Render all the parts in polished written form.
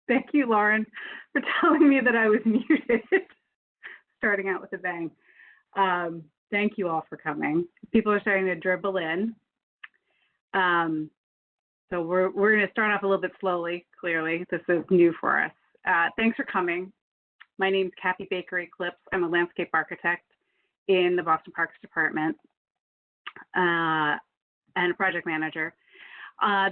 Thank you, Lauren, for telling me that I was muted, starting out with a bang. Thank you all for coming. People are starting to dribble in. So we're going to start off a little bit slowly, clearly. This is new for us. Thanks for coming. My name is Kathy Baker Eclipse. I'm a landscape architect in the Boston Parks Department and a project manager.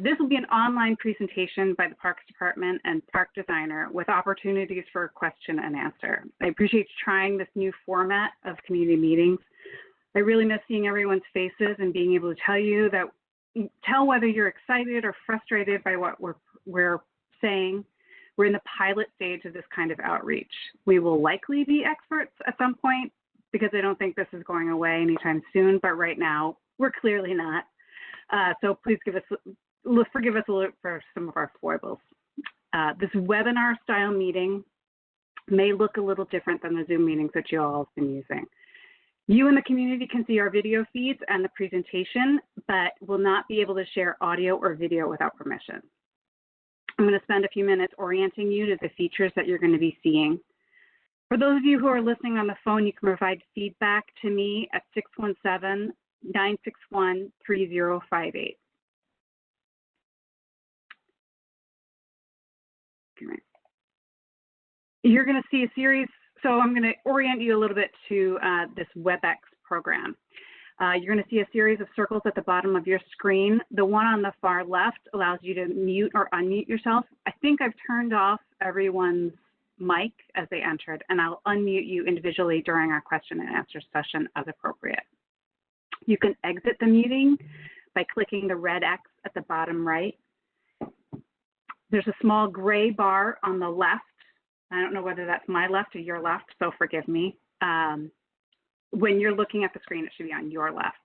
This will be an online presentation by the Parks Department and Park Designer with opportunities for question and answer. I appreciate you trying this new format of community meetings. I really miss seeing everyone's faces and being able to tell whether you're excited or frustrated by what we're saying. We're in the pilot stage of this kind of outreach. We will likely be experts at some point because I don't think this is going away anytime soon, but right now we're clearly not. So please forgive us a little for some of our foibles. This webinar style meeting may look a little different than the Zoom meetings that you all have been using. You and the community can see our video feeds and the presentation, but will not be able to share audio or video without permission. I'm going to spend a few minutes orienting you to the features that you're going to be seeing. For those of you who are listening on the phone, you can provide feedback to me at 617-961-3058. You're going to see a series. So I'm going to orient you a little bit to this WebEx program. You're going to see a series of circles at the bottom of your screen. The one on the far left allows you to mute or unmute yourself. I think I've turned off everyone's mic as they entered, and I'll unmute you individually during our question and answer session as appropriate. You can exit the meeting by clicking the red X at the bottom right. There's a small gray bar on the left. I don't know whether that's my left or your left, so forgive me. When you're looking at the screen, it should be on your left.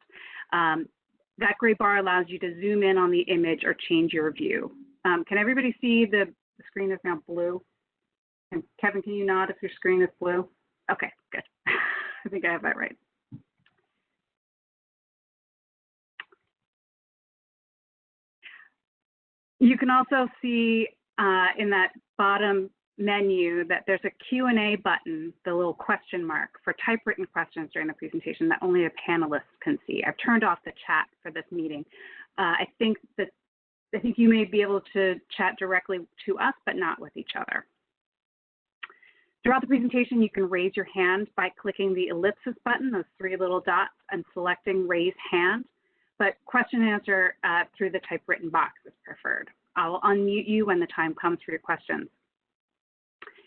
That gray bar allows you to zoom in on the image or change your view. Can everybody see the screen is now blue? And Kevin, can you nod if your screen is blue? Okay, good. I think I have that right. You can also see in that bottom menu that there's a Q&A button, the little question mark for typewritten questions during the presentation that only the panelists can see. I've turned off the chat for this meeting. I think you may be able to chat directly to us, but not with each other. Throughout the presentation, you can raise your hand by clicking the ellipsis button, those three little dots, and selecting raise hand. But question and answer through the typewritten box is preferred. I'll unmute you when the time comes for your questions.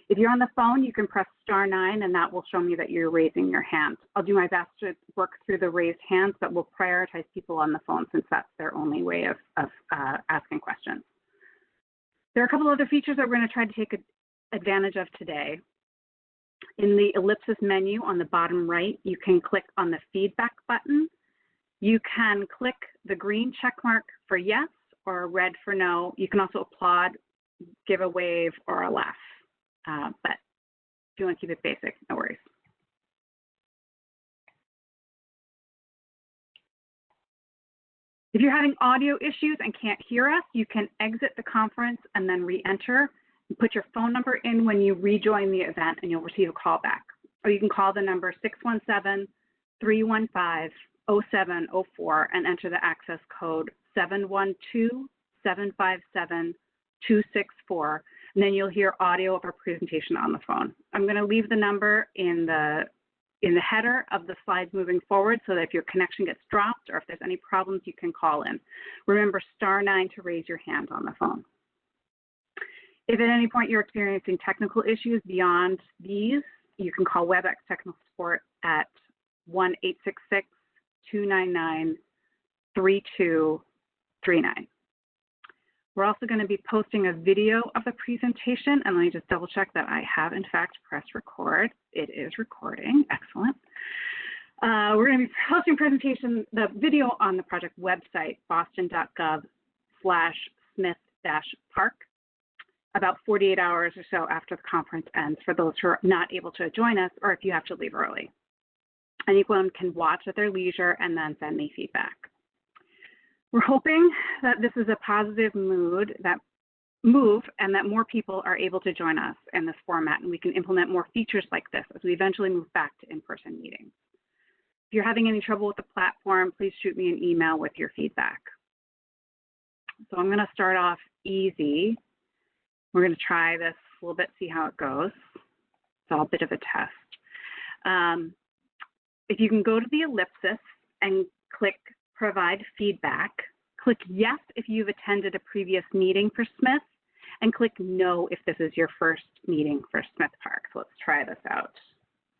If you're on the phone, you can press *9 and that will show me that you're raising your hand. I'll do my best to work through the raised hands, but we'll prioritize people on the phone since that's their only way of asking questions. There are a couple other features that we're going to try to take advantage of today. In the ellipsis menu on the bottom right, you can click on the feedback button. You can click the green check mark for yes or red for no. You can also applaud, give a wave, or a laugh. But if you want to keep it basic, no worries. If you're having audio issues and can't hear us, you can exit the conference and then re-enter. And put your phone number in when you rejoin the event and you'll receive a call back. Or you can call the number 617-315-0704 and enter the access code 712-757-264. And then you'll hear audio of our presentation on the phone. I'm going to leave the number in the header of the slides moving forward so that if your connection gets dropped or if there's any problems, you can call in. Remember *9 to raise your hand on the phone. If at any point you're experiencing technical issues beyond these, you can call WebEx Technical Support at 1-866-299-3239. We're also going to be posting a video of the presentation, and let me just double check that I have in fact pressed record. It is recording, excellent. We're going to be posting the video on the project website, boston.gov/Smith-Park, about 48 hours or so after the conference ends for those who are not able to join us or if you have to leave early. Anyone can watch at their leisure and then send me feedback. We're hoping that this is a positive mood that move and that more people are able to join us in this format, and we can implement more features like this as we eventually move back to in-person meetings. If you're having any trouble with the platform, please shoot me an email with your feedback. So I'm going to start off easy. We're going to try this a little bit, see how it goes. It's all a bit of a test. If you can go to the ellipsis and click Provide Feedback, click Yes if you've attended a previous meeting for Smith, and click No if this is your first meeting for Smith Park. So let's try this out.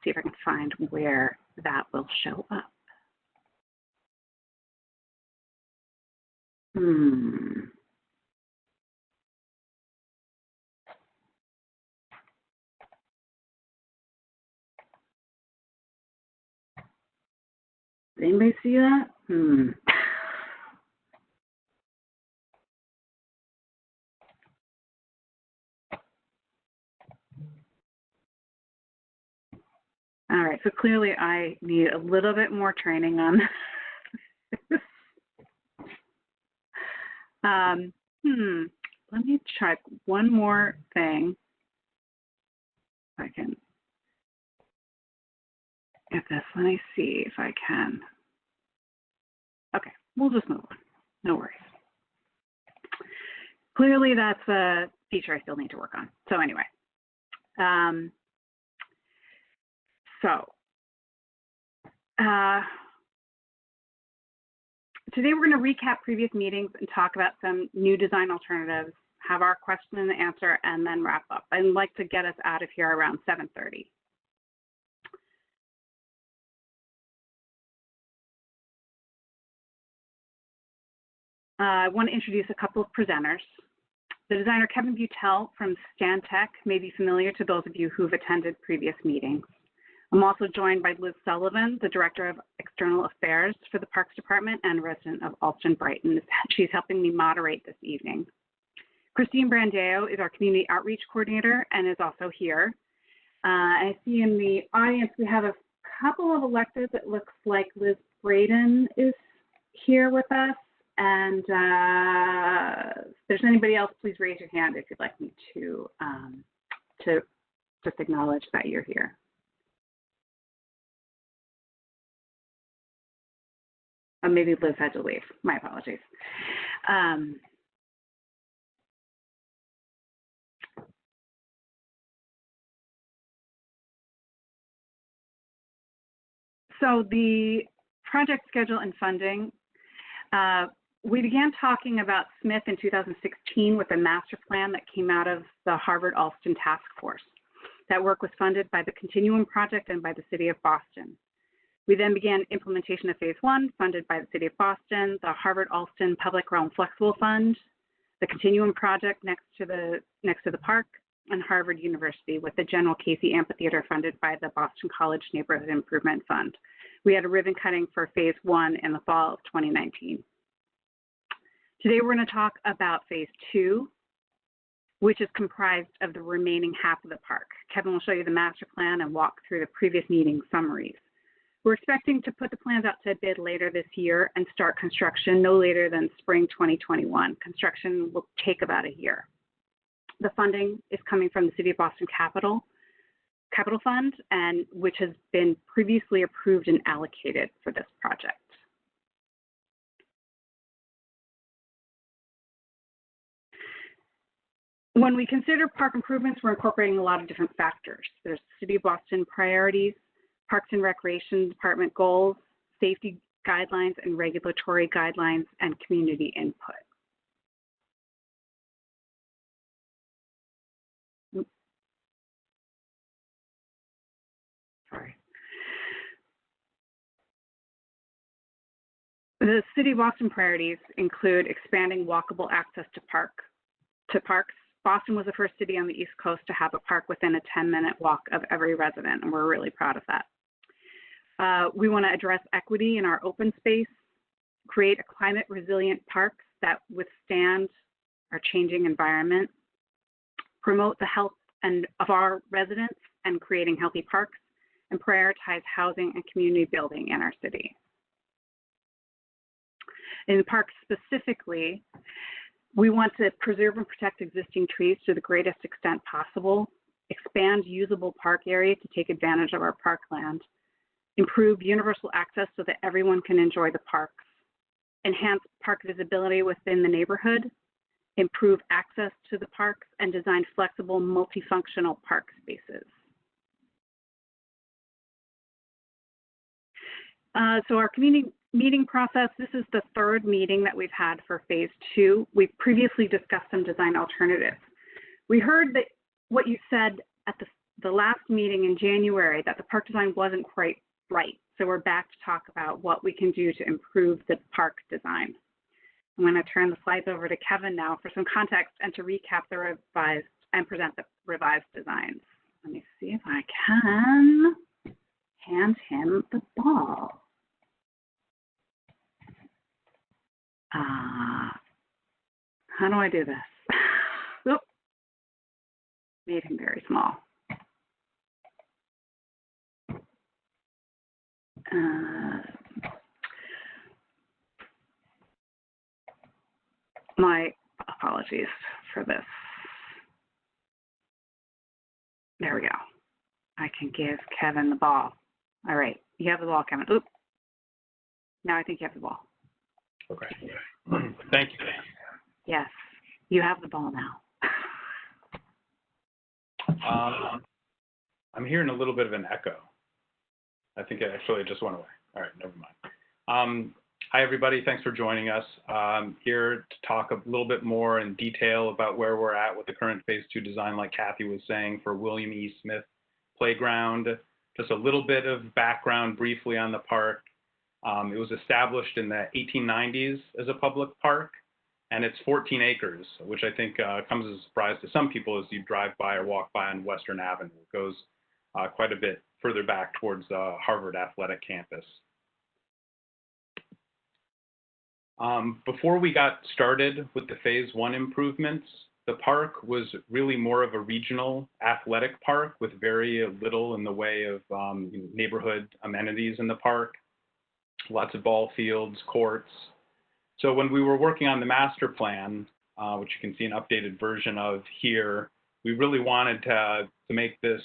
See if I can find where that will show up. Did anybody see that? All right, so clearly I need a little bit more training on this. Let me check one more thing. If I can get this, let me see if I can. Okay, we'll just move on, no worries. Clearly that's a feature I still need to work on. So anyway, today we're going to recap previous meetings and talk about some new design alternatives, have our question and answer, and then wrap up. I'd like to get us out of here around 7:30. I want to introduce a couple of presenters. The designer Kevin Butel from Stantec may be familiar to those of you who've attended previous meetings. I'm also joined by Liz Sullivan, the Director of External Affairs for the Parks Department and resident of Allston, Brighton. She's helping me moderate this evening. Christine Brandeo is our Community Outreach Coordinator and is also here. I see in the audience we have a couple of electeds. It looks like Liz Braden is here with us. And if there's anybody else, please raise your hand if you'd like me to just acknowledge that you're here. Maybe Liz had to leave. My apologies. So the project schedule and funding, we began talking about Smith in 2016 with a master plan that came out of the Harvard Allston Task Force. That work was funded by the Continuum Project and by the City of Boston. We then began implementation of Phase 1, funded by the City of Boston, the Harvard Allston Public Realm Flexible Fund, the Continuum Project next to the park, and Harvard University with the General Casey Amphitheater funded by the Boston College Neighborhood Improvement Fund. We had a ribbon cutting for Phase 1 in the fall of 2019. Today we're going to talk about Phase 2, which is comprised of the remaining half of the park. Kevin will show you the master plan and walk through the previous meeting summaries. We're expecting to put the plans out to bid later this year and start construction no later than spring 2021. Construction will take about a year. The funding is coming from the City of Boston Capital Fund, and which has been previously approved and allocated for this project. When we consider park improvements, we're incorporating a lot of different factors. There's City of Boston priorities, Parks and Recreation Department goals, safety guidelines and regulatory guidelines, and community input. Sorry. The City of Boston priorities include expanding walkable access to parks. Boston was the first city on the East Coast to have a park within a 10-minute walk of every resident, and we're really proud of that. We want to address equity in our open space, create a climate resilient parks that withstand our changing environment, promote the health of our residents and creating healthy parks, and prioritize housing and community building in our city. In parks specifically, We want to preserve and protect existing trees to the greatest extent possible, expand usable park area to take advantage of our parkland, improve universal access so that everyone can enjoy the parks, enhance park visibility within the neighborhood, improve access to the parks, and design flexible, multifunctional park spaces. So our community meeting process, this is the third meeting that we've had for phase 2. We've previously discussed some design alternatives. We heard that what you said at the last meeting in January, that the park design wasn't quite right. So we're back to talk about what we can do to improve the park design. I'm going to turn the slides over to Kevin now for some context and to recap the revised and present the revised designs. Let me see if I can hand him the ball. How do I do this? Oop. Made him very small. My apologies for this. There we go. I can give Kevin the ball. All right, you have the ball, Kevin. Oop. Now I think you have the ball. Okay. Thank you. Yes, you have the ball now. I'm hearing a little bit of an echo. I think it actually just went away. All right, never mind. Hi, everybody. Thanks for joining us. Here to talk a little bit more in detail about where we're at with the current phase 2 design, like Kathy was saying, for William E. Smith Playground. Just a little bit of background briefly on the park. It was established in the 1890s as a public park, and it's 14 acres, which I think comes as a surprise to some people as you drive by or walk by on Western Avenue. It goes quite a bit further back towards the Harvard Athletic Campus. Before we got started with the phase 1 improvements, the park was really more of a regional athletic park with very little in the way of neighborhood amenities in the park. Lots of ball fields, courts. So when we were working on the master plan, which you can see an updated version of here, we really wanted to make this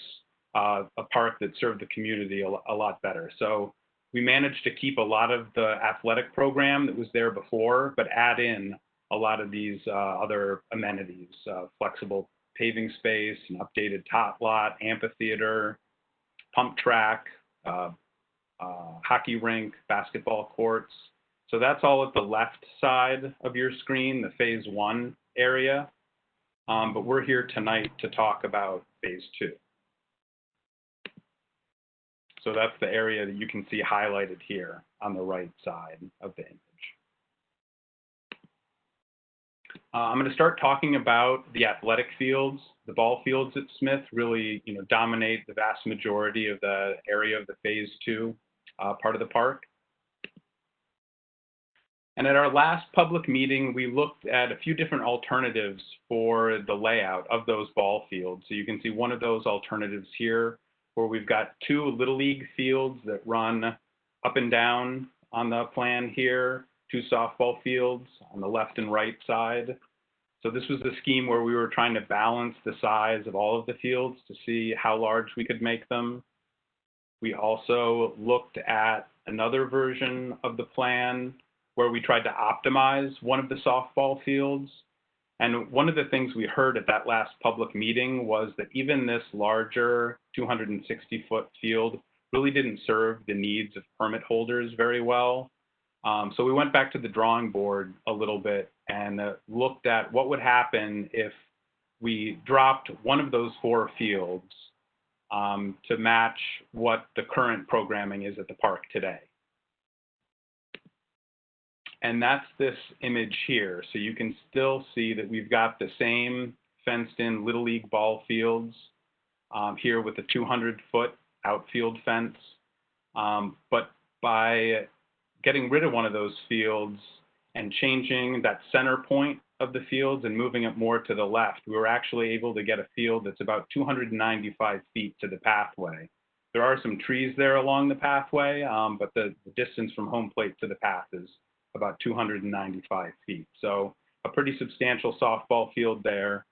a park that served the community a lot better. So we managed to keep a lot of the athletic program that was there before, but add in a lot of these other amenities, flexible paving space, an updated tot lot, amphitheater, pump track, hockey rink, basketball courts. So that's all at the left side of your screen, the phase 1 area. But we're here tonight to talk about phase 2. So that's the area that you can see highlighted here on the right side of the image. I'm going to start talking about the athletic fields. The ball fields at Smith really, dominate the vast majority of the area of the phase 2 part of the park. And at our last public meeting, we looked at a few different alternatives for the layout of those ball fields. So you can see one of those alternatives here, where we've got 2 Little League fields that run up and down on the plan here, 2 softball fields on the left and right side. So this was the scheme where we were trying to balance the size of all of the fields to see how large we could make them. We also looked at another version of the plan where we tried to optimize one of the softball fields. And one of the things we heard at that last public meeting was that even this larger 260-foot field really didn't serve the needs of permit holders very well. So we went back to the drawing board a little bit and looked at what would happen if we dropped one of those 4 fields to match what the current programming is at the park today. And that's this image here. So you can still see that we've got the same fenced-in Little League ball fields here with the 200-foot outfield fence. But by getting rid of one of those fields and changing that center point of the fields and moving it more to the left, we were actually able to get a field that's about 295 feet to the pathway. There are some trees there along the pathway, but the distance from home plate to the path is about 295 feet. So a pretty substantial softball field there.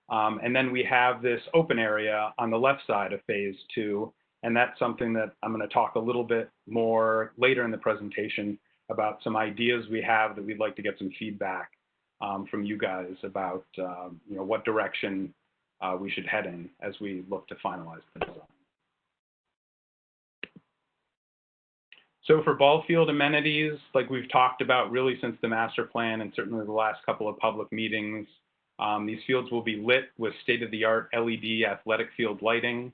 And then we have this open area on the left side of phase 2. And that's something that I'm going to talk a little bit more later in the presentation about some ideas we have that we'd like to get some feedback from you guys about what direction we should head in as we look to finalize the design. So for ball field amenities, like we've talked about really since the master plan and certainly the last couple of public meetings, these fields will be lit with state-of-the-art LED athletic field lighting.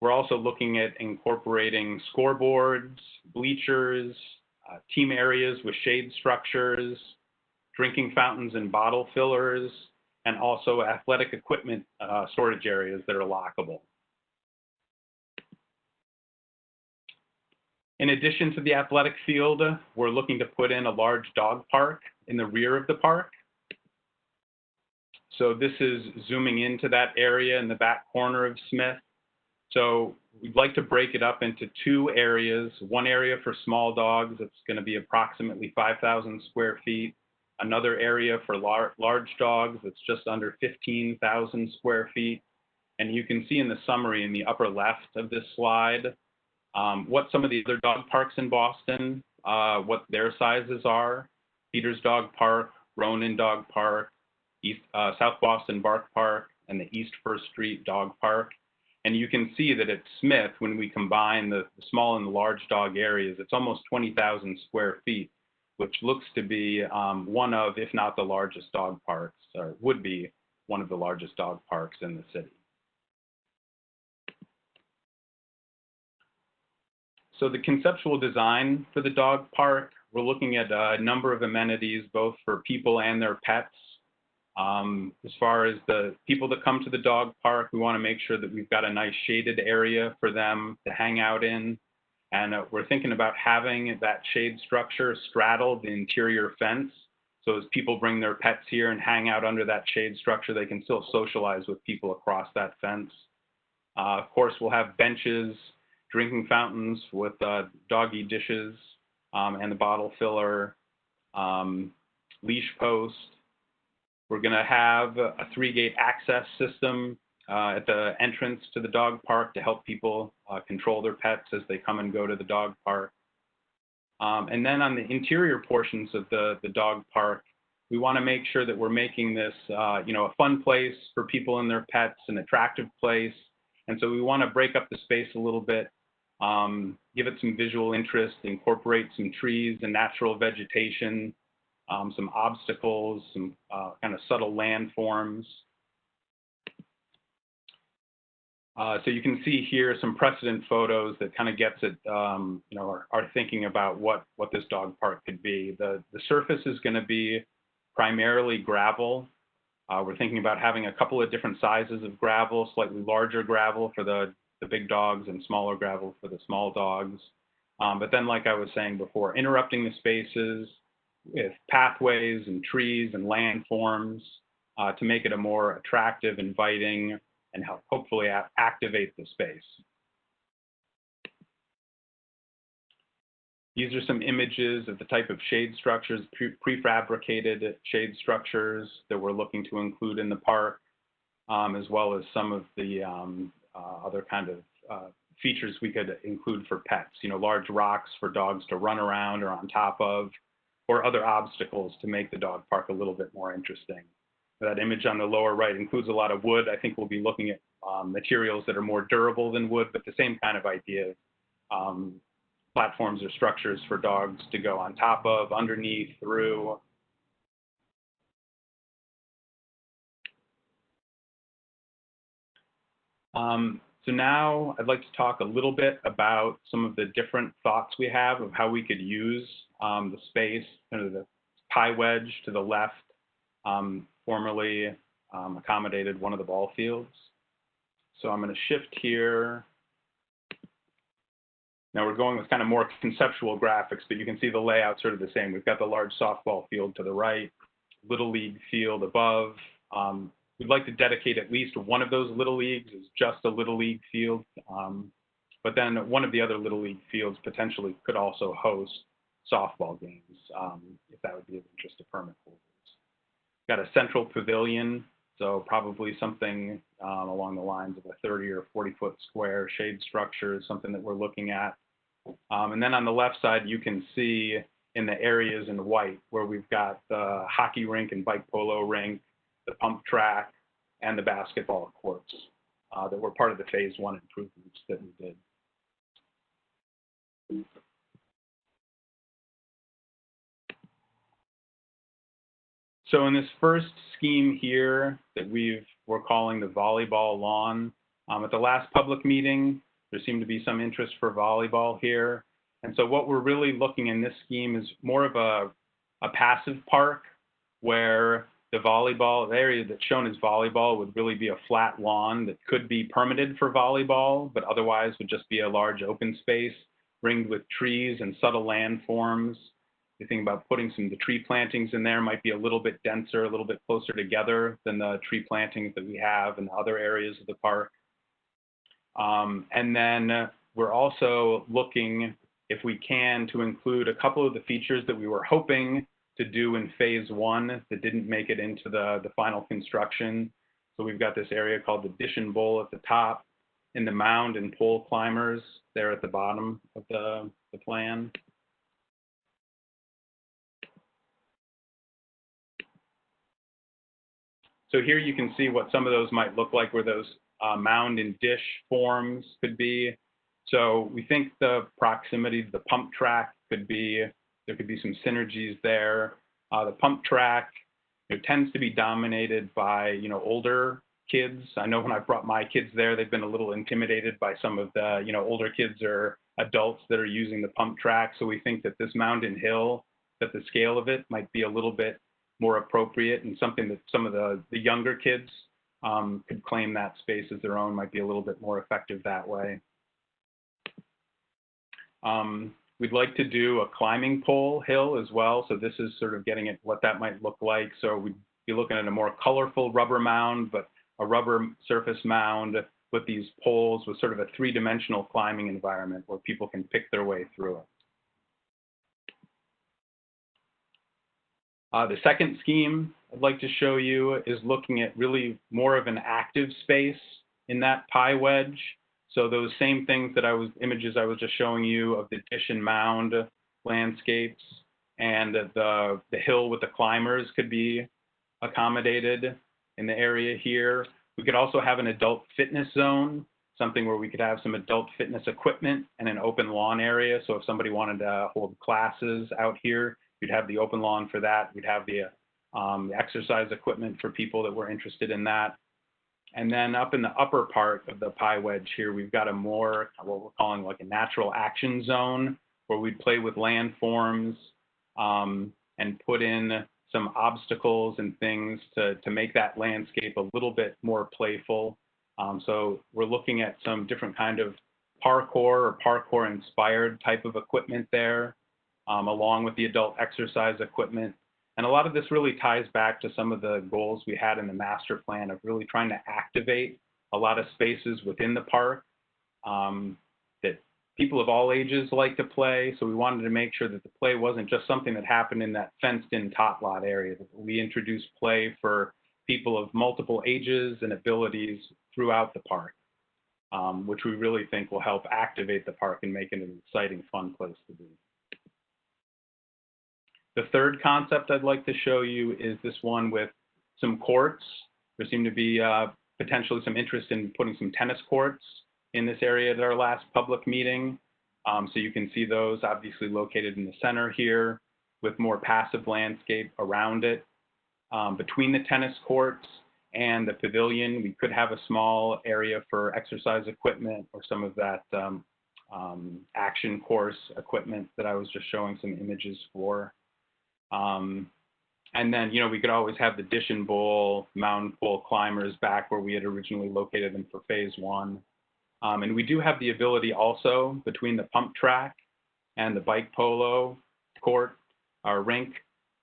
We're also looking at incorporating scoreboards, bleachers, team areas with shade structures, drinking fountains and bottle fillers, and also athletic equipment storage areas that are lockable. In addition to the athletic field, we're looking to put in a large dog park in the rear of the park. So this is zooming into that area in the back corner of Smith. So we'd like to break it up into 2 areas. One area for small dogs, that's going to be approximately 5,000 square feet. Another area for large dogs, that's just under 15,000 square feet. And you can see in the summary in the upper left of this slide what some of the other dog parks in Boston, what their sizes are. Peters Dog Park, Ronan Dog Park, South Boston Bark Park, and the East First Street Dog Park. And you can see that at Smith, when we combine the small and the large dog areas, it's almost 20,000 square feet, which looks to be one of, if not the largest dog parks, or would be one of the largest dog parks in the city. So the conceptual design for the dog park, we're looking at a number of amenities, both for people and their pets. As far as the people that come to the dog park, we want to make sure that we've got a nice shaded area for them to hang out in. And we're thinking about having that shade structure straddle the interior fence. So as people bring their pets here and hang out under that shade structure, they can still socialize with people across that fence. Of course, we'll have benches, drinking fountains with doggy dishes and the bottle filler, leash post. We're going to have a 3-gate access system at the entrance to the dog park to help people control their pets as they come and go to the dog park. And then on the interior portions of the dog park, we want to make sure that we're making this a fun place for people and their pets, an attractive place. And so we want to break up the space a little bit, give it some visual interest, incorporate some trees and natural vegetation, some obstacles, some kind of subtle landforms. So you can see here some precedent photos that kind of gets at our thinking about what this dog park could be. The surface is going to be primarily gravel. We're thinking about having a couple of different sizes of gravel, slightly larger gravel for the big dogs and smaller gravel for the small dogs. But then, like I was saying before, interrupting the spaces with pathways and trees and landforms to make it a more attractive, inviting, and hopefully activate the space. These are some images of the type of shade structures, prefabricated shade structures that we're looking to include in the park, as well as some of the other kind of features we could include for pets, large rocks for dogs to run around or on top of, or other obstacles to make the dog park a little bit more interesting. That image on the lower right includes a lot of wood. I think we'll be looking at materials that are more durable than wood, but the same kind of idea. Platforms or structures for dogs to go on top of, underneath, through. So now I'd like to talk a little bit about some of the different thoughts we have of how we could use the space. The pie wedge to the left formerly accommodated one of the ball fields. So I'm going to shift here. Now we're going with kind of more conceptual graphics, but you can see the layout sort of the same. We've got the large softball field to the right, Little League field above. We'd like to dedicate at least one of those Little Leagues as just a Little League field. But then one of the other Little League fields potentially could also host softball games, if that would be of interest to permit holders. Got a central pavilion, so probably something along the lines of a 30 or 40-foot square shade structure is something that we're looking at. And then on the left side, you can see in the areas in white where we've got the hockey rink and bike polo rink, the pump track, and the basketball courts that were part of the phase 1 improvements that we did. So in this first scheme here that we're calling the volleyball lawn, at the last public meeting, there seemed to be some interest for volleyball here. And so what we're really looking in this scheme is more of a passive park where the volleyball, the area that's shown as volleyball would really be a flat lawn that could be permitted for volleyball, but otherwise would just be a large open space ringed with trees and subtle landforms. You think about putting the tree plantings in there might be a little bit denser, a little bit closer together than the tree plantings that we have in other areas of the park. And then we're also looking, if we can, to include a couple of the features that we were hoping to do in phase 1 that didn't make it into the final construction. So we've got this area called the dish and bowl at the top, and the mound and pole climbers there at the bottom of the plan. So here you can see what some of those might look like, where those mound and dish forms could be. So we think the proximity to the pump track could be, there could be some synergies there. The pump track, it tends to be dominated by, older kids. I know when I brought my kids there, they've been a little intimidated by some of the, older kids or adults that are using the pump track. So we think that this mound and hill, that the scale of it might be a little bit more appropriate, and something that some of the younger kids could claim that space as their own, might be a little bit more effective that way. We'd like to do a climbing pole hill as well. So this is sort of getting at what that might look like. So we'd be looking at a more colorful rubber mound, but a rubber surface mound with these poles with sort of a 3-dimensional climbing environment where people can pick their way through it. The second scheme I'd like to show you is looking at really more of an active space in that pie wedge. So those same things that images I was just showing you of the dish and mound landscapes and the hill with the climbers could be accommodated in the area here. We could also have an adult fitness zone, something where we could have some adult fitness equipment and an open lawn area. So if somebody wanted to hold classes out here, you'd have the open lawn for that. We'd have the exercise equipment for people that were interested in that. And then up in the upper part of the pie wedge here, we've got a more, what we're calling like a natural action zone, where we'd play with landforms and put in some obstacles and things to make that landscape a little bit more playful. So we're looking at some different kind of parkour or parkour inspired type of equipment there, along with the adult exercise equipment. And a lot of this really ties back to some of the goals we had in the master plan of really trying to activate a lot of spaces within the park that people of all ages like to play. So we wanted to make sure that the play wasn't just something that happened in that fenced-in tot lot area. We introduced play for people of multiple ages and abilities throughout the park, which we really think will help activate the park and make it an exciting, fun place to be. The third concept I'd like to show you is this one with some courts. There seemed to be potentially some interest in putting some tennis courts in this area at our last public meeting. So you can see those obviously located in the center here with more passive landscape around it. Between the tennis courts and the pavilion, we could have a small area for exercise equipment or some of that action course equipment that I was just showing some images for. And then, we could always have the dish and bowl, mountain pole climbers back where we had originally located them for phase 1. And we do have the ability also between the pump track and the bike polo court, our rink,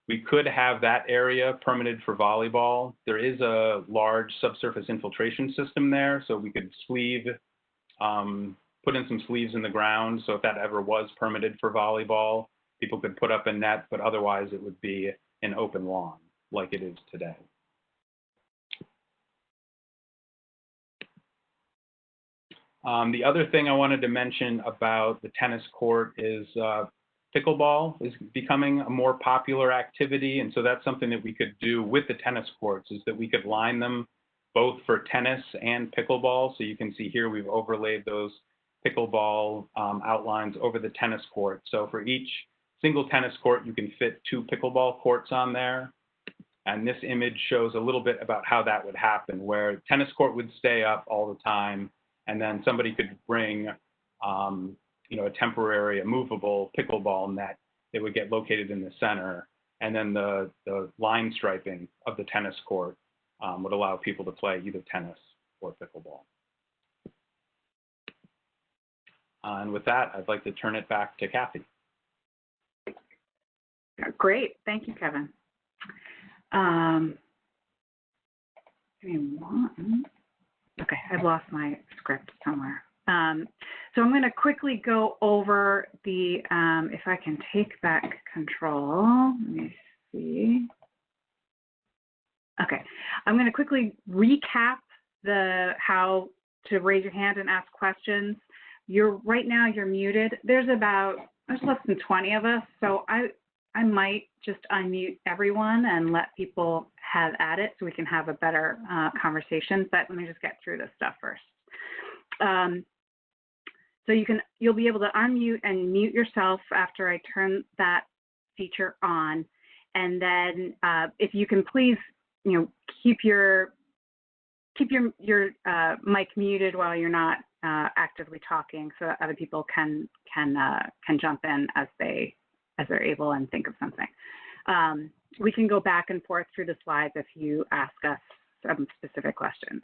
we could have that area permitted for volleyball. There is a large subsurface infiltration system there, so we could sleeve, put in some sleeves in the ground. So if that ever was permitted for volleyball, people could put up a net, but otherwise it would be an open lawn like it is today. The other thing I wanted to mention about the tennis court is pickleball is becoming a more popular activity, and so that's something that we could do with the tennis courts, is that we could line them both for tennis and pickleball. So you can see here we've overlaid those pickleball outlines over the tennis court. So for each single tennis court, you can fit 2 pickleball courts on there. And this image shows a little bit about how that would happen, where tennis court would stay up all the time, and then somebody could bring a temporary, a movable pickleball net. It would get located in the center, and then the line striping of the tennis court would allow people to play either tennis or pickleball. And with that, I'd like to turn it back to Kathy. Great, thank you, Kevin. Give me one. Okay, I've lost my script somewhere. So I'm going to quickly go over the, if I can take back control, let me see. Okay, I'm going to quickly recap how to raise your hand and ask questions. Right now you're muted. There's less than 20 of us, so I might just unmute everyone and let people have at it so we can have a better conversation. But let me just get through this stuff first. So you'll be able to unmute and mute yourself after I turn that feature on. And then if you can please, keep your mic muted while you're not actively talking, so that other people can jump in as they're able and think of something. We can go back and forth through the slides if you ask us some specific questions.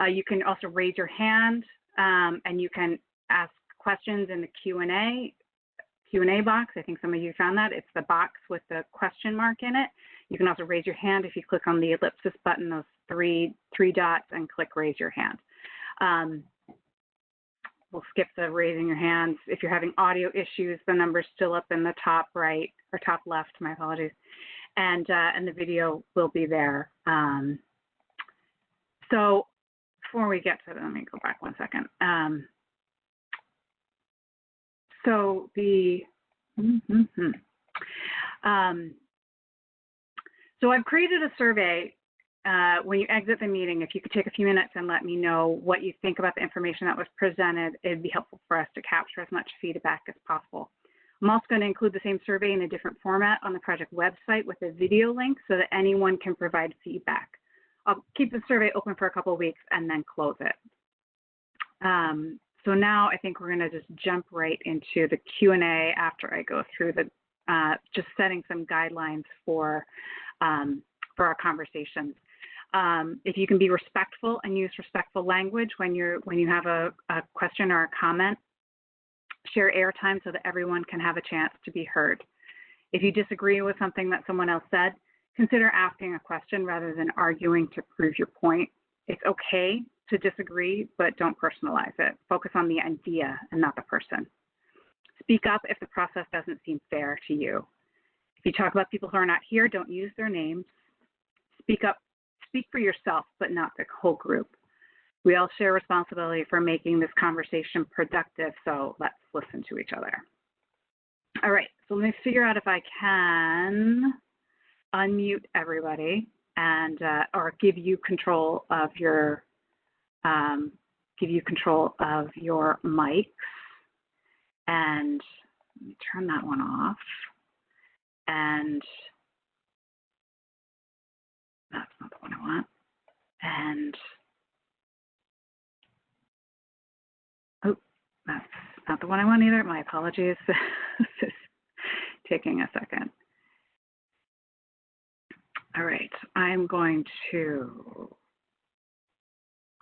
You can also raise your hand, and you can ask questions in the Q&A box. I think some of you found that. It's the box with the question mark in it. You can also raise your hand if you click on the ellipsis button, those three dots, and click raise your hand. We'll skip the raising your hands. If you're having audio issues, the number's still up in the top right, or top left, my apologies. And the video will be there. So before we get to that, let me go back one second. So I've created a survey. When you exit the meeting, if you could take a few minutes and let me know what you think about the information that was presented, it'd be helpful for us to capture as much feedback as possible. I'm also going to include the same survey in a different format on the project website with a video link so that anyone can provide feedback. I'll keep the survey open for a couple of weeks and then close it. So now I think we're going to just jump right into the Q&A after I go through just setting some guidelines for our conversations. If you can be respectful and use respectful language when you have a question or a comment, share airtime so that everyone can have a chance to be heard. If you disagree with something that someone else said, consider asking a question rather than arguing to prove your point. It's okay to disagree, but don't personalize it. Focus on the idea and not the person. Speak up if the process doesn't seem fair to you. If you talk about people who are not here, don't use their names. Speak up. Speak for yourself, but not the whole group. We all share responsibility for making this conversation productive, so let's listen to each other. All right, so let me figure out if I can unmute everybody and or give you control of your mics. And let me turn that one off. And that's not the one I want. And oh, that's not the one I want either. My apologies. This is taking a second. All right, I'm going to,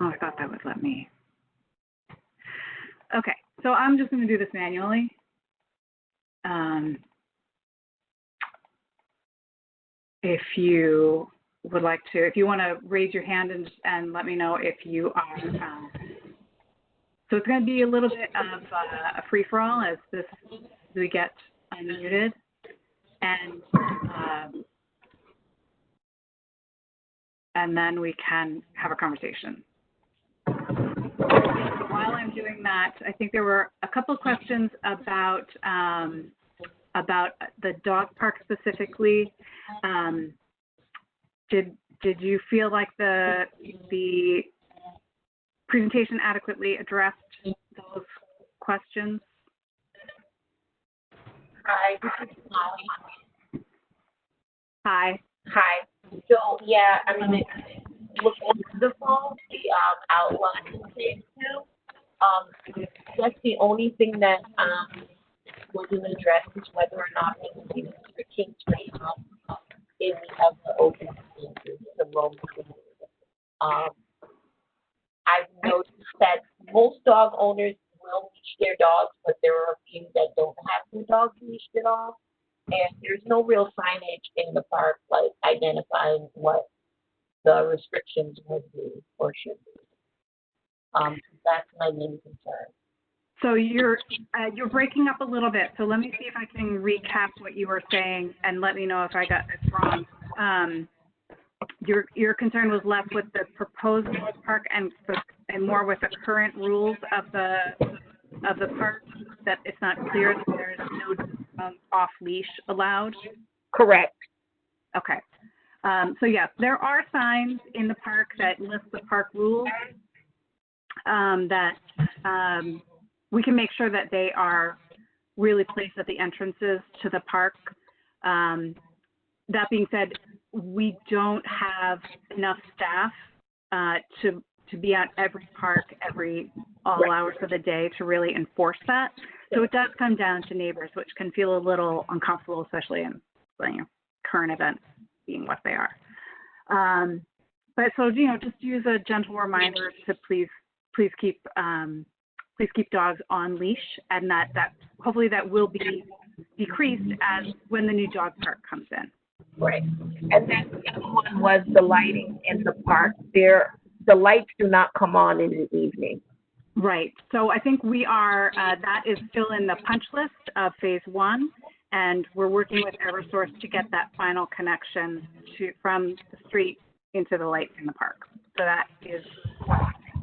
oh, I thought that would let me. Okay, so I'm just going to do this manually. If you would like to, if you want to raise your hand and let me know if you are. So it's going to be a little bit of a free-for-all as we get unmuted, and then we can have a conversation. While I'm doing that, I think there were a couple of questions about the dog park specifically. Did you feel like the presentation adequately addressed those questions? Hi, this is Molly. Hi. Hi. So yeah, I mean, looking at the phone, the outline in phase two, that's the only thing that wasn't addressed is whether or not it would be restrictions for in the other open spaces, the roam spaces. I've noticed that most dog owners will leash their dogs, but there are a few that don't have their dogs leashed at all. And there's no real signage in the park, like identifying what the restrictions would be or should be. That's my main concern. So you're breaking up a little bit. So let me see if I can recap what you were saying and let me know if I got this wrong. Your concern was less with the proposed dog park and more with the current rules of the park, that it's not clear that there's no off leash allowed. Correct. Okay. So yes, there are signs in the park that list the park rules. That we can make sure that they are really placed at the entrances to the park. That being said, we don't have enough staff to be at every park all hours of the day to really enforce that. So it does come down to neighbors, which can feel a little uncomfortable, especially in current events being what they are. But so just use a gentle reminder to please keep dogs on leash, and that hopefully that will be decreased as when the new dog park comes in. Right. And then the other one was the lighting in the park. The lights do not come on in the evening. Right. So I think we are, that is still in the punch list of phase one, and we're working with Eversource to get that final connection from the street into the lights in the park. So that is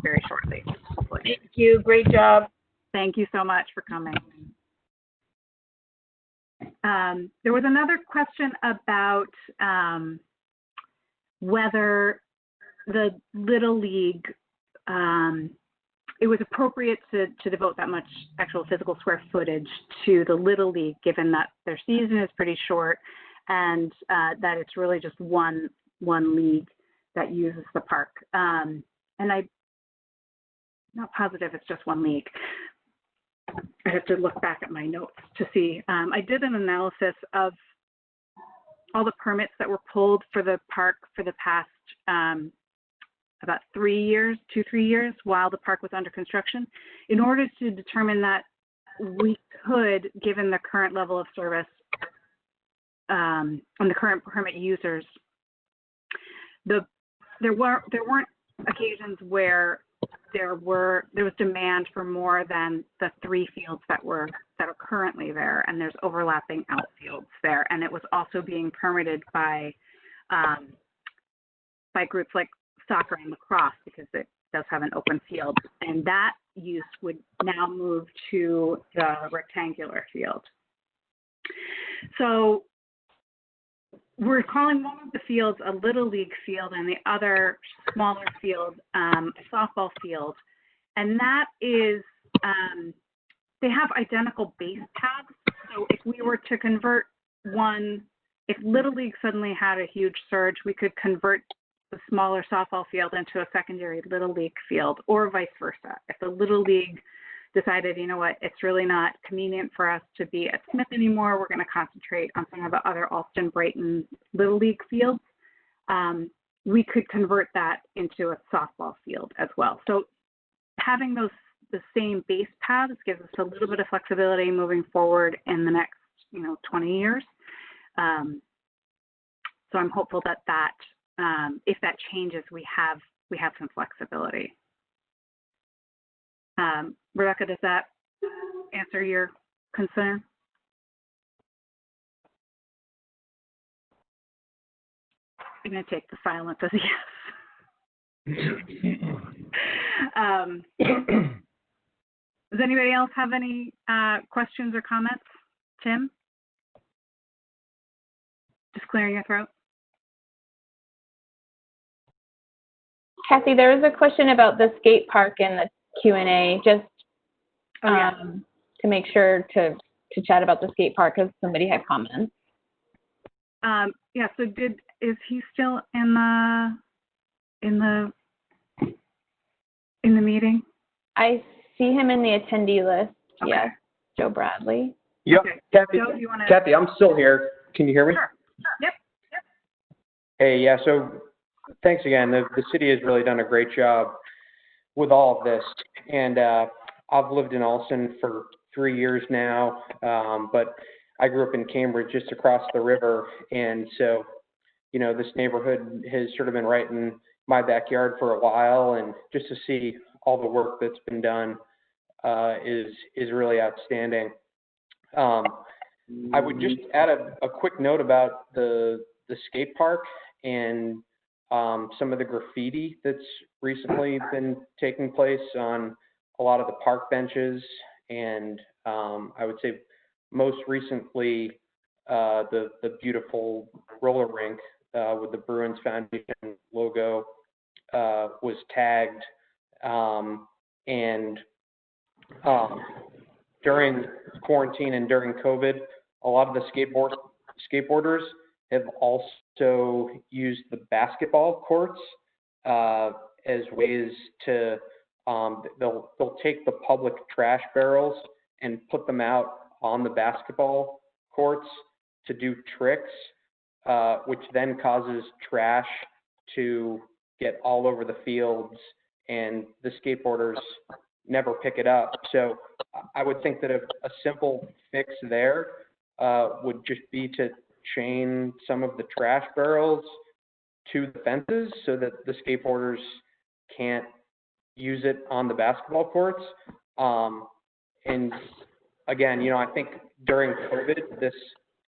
very shortly, hopefully. Thank you. Great job. Thank you so much for coming. There was another question about whether the Little League, it was appropriate to devote that much actual physical square footage to the Little League, given that their season is pretty short and that it's really just one league that uses the park. And I'm not positive it's just one league. I have to look back at my notes to see. I did an analysis of all the permits that were pulled for the park for the past about 3 years while the park was under construction, in order to determine that we could, given the current level of service and the current permit users, there weren't occasions where there was demand for more than the 3 fields that are currently there, and there's overlapping outfields there, and it was also being permitted by groups like soccer and lacrosse because it does have an open field, and that use would now move to the rectangular field. So we're calling one of the fields a Little League field and the other smaller field a softball field. And that is, they have identical base paths. So if we were to convert one, if Little League suddenly had a huge surge, we could convert the smaller softball field into a secondary Little League field, or vice versa. If the Little League decided, you know what, it's really not convenient for us to be at Smith anymore, we're going to concentrate on some of the other Allston, Brighton Little League fields, we could convert that into a softball field as well. So having the same base paths gives us a little bit of flexibility moving forward in the next 20 years. So I'm hopeful that if that changes, we have some flexibility. Rebecca, does that answer your concern? I'm going to take the silence as a yes. Does anybody else have any questions or comments? Tim? Just clearing your throat. Kathy, there was a question about the skate park in the Q&A, just to make sure to chat about the skate park because somebody had comments. Yeah, so is he still in the meeting? I see him in the attendee list. Okay. Yes, Joe Bradley. Yep. Okay. Kathy, Joe, you wanna... Kathy, I'm still here. Can you hear me? Sure. Yep. Hey, yeah, so thanks again. The city has really done a great job with all of this. And I've lived in Allston for 3 years now, but I grew up in Cambridge just across the river. And so, you know, this neighborhood has sort of been right in my backyard for a while. And just to see all the work that's been done is really outstanding. I would just add a quick note about the skate park and some of the graffiti that's recently been taking place on a lot of the park benches, and I would say most recently the beautiful roller rink with the Bruins Foundation logo was tagged, and during quarantine and during COVID, a lot of the skateboarders have also used the basketball courts as ways to, they'll take the public trash barrels and put them out on the basketball courts to do tricks, which then causes trash to get all over the fields, and the skateboarders never pick it up. So I would think that a simple fix there would just be to chain some of the trash barrels to the fences so that the skateboarders can't use it on the basketball courts. And again, you know, I think during COVID, this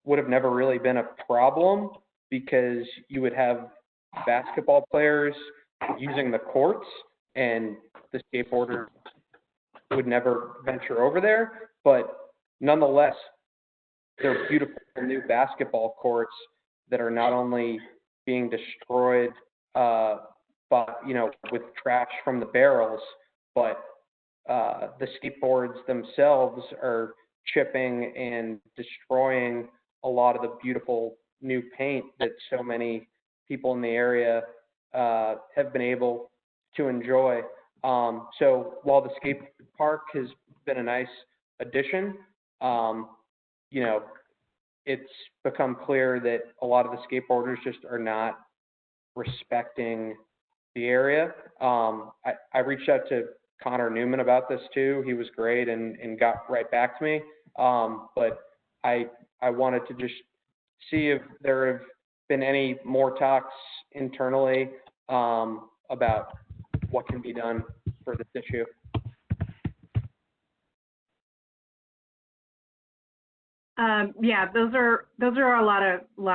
would have never really been a problem because you would have basketball players using the courts and the skateboarders would never venture over there. But nonetheless, they're beautiful new basketball courts that are not only being destroyed, but, you know, with trash from the barrels, but the skateboards themselves are chipping and destroying a lot of the beautiful new paint that so many people in the area have been able to enjoy. So while the skate park has been a nice addition, you know, it's become clear that a lot of the skateboarders just are not respecting the area. I reached out to Connor Newman about this too. He was great and got right back to me. But I wanted to just see if there have been any more talks internally about what can be done for this issue. Yeah, those are a lot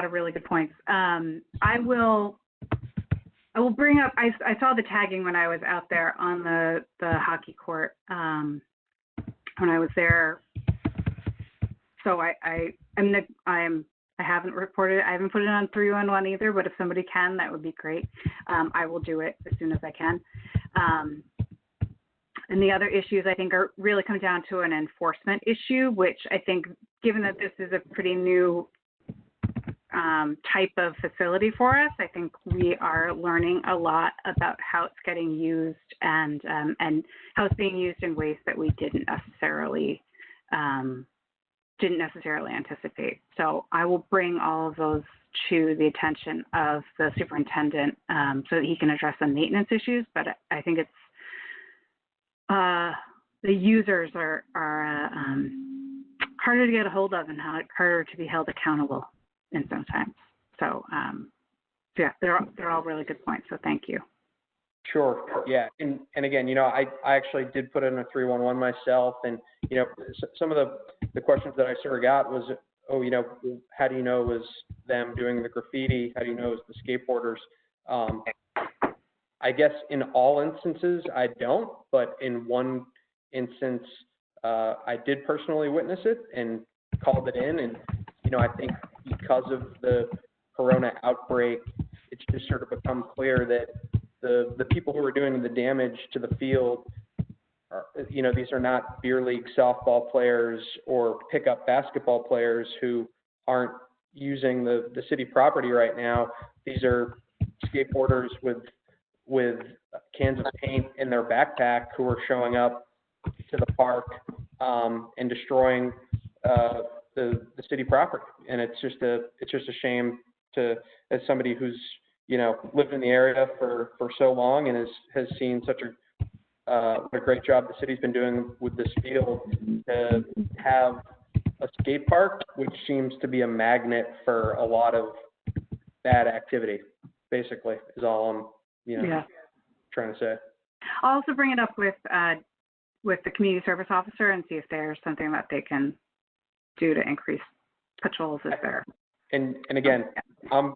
of really good points. I will bring up. I saw the tagging when I was out there on the hockey court when I was there. So I haven't reported it. I haven't put it on 311 either. But if somebody can, that would be great. I will do it as soon as I can. And the other issues I think are really come down to an enforcement issue, which I think, given that this is a pretty new type of facility for us, I think we are learning a lot about how it's getting used and how it's being used in ways that we didn't necessarily anticipate. So I will bring all of those to the attention of the superintendent so that he can address the maintenance issues. But I think it's the users are harder to get a hold of and harder to be held accountable in sometimes. So yeah, they're all really good points. So thank you. Sure. Yeah. And again, you know, I actually did put in a 311 myself, and, you know, some of the questions that I sort of got was oh, you know, how do you know it was them doing the graffiti? How do you know it was the skateboarders? I guess in all instances, I don't, but in one instance, I did personally witness it and called it in. And, you know, I think because of the Corona outbreak, it's just sort of become clear that the people who are doing the damage to the field are, you know, these are not beer league softball players or pickup basketball players who aren't using the city property right now. These are skateboarders with cans of paint in their backpack who are showing up to the park and destroying the city property. And it's just a shame to, as somebody who's, you know, lived in the area for so long and has seen such a great job the city's been doing with this field, to have a skate park, which seems to be a magnet for a lot of bad activity, basically, is all I'm, you know, trying to say. I'll also bring it up with the community service officer and see if there's something that they can do to increase patrols if they're. And again, I'm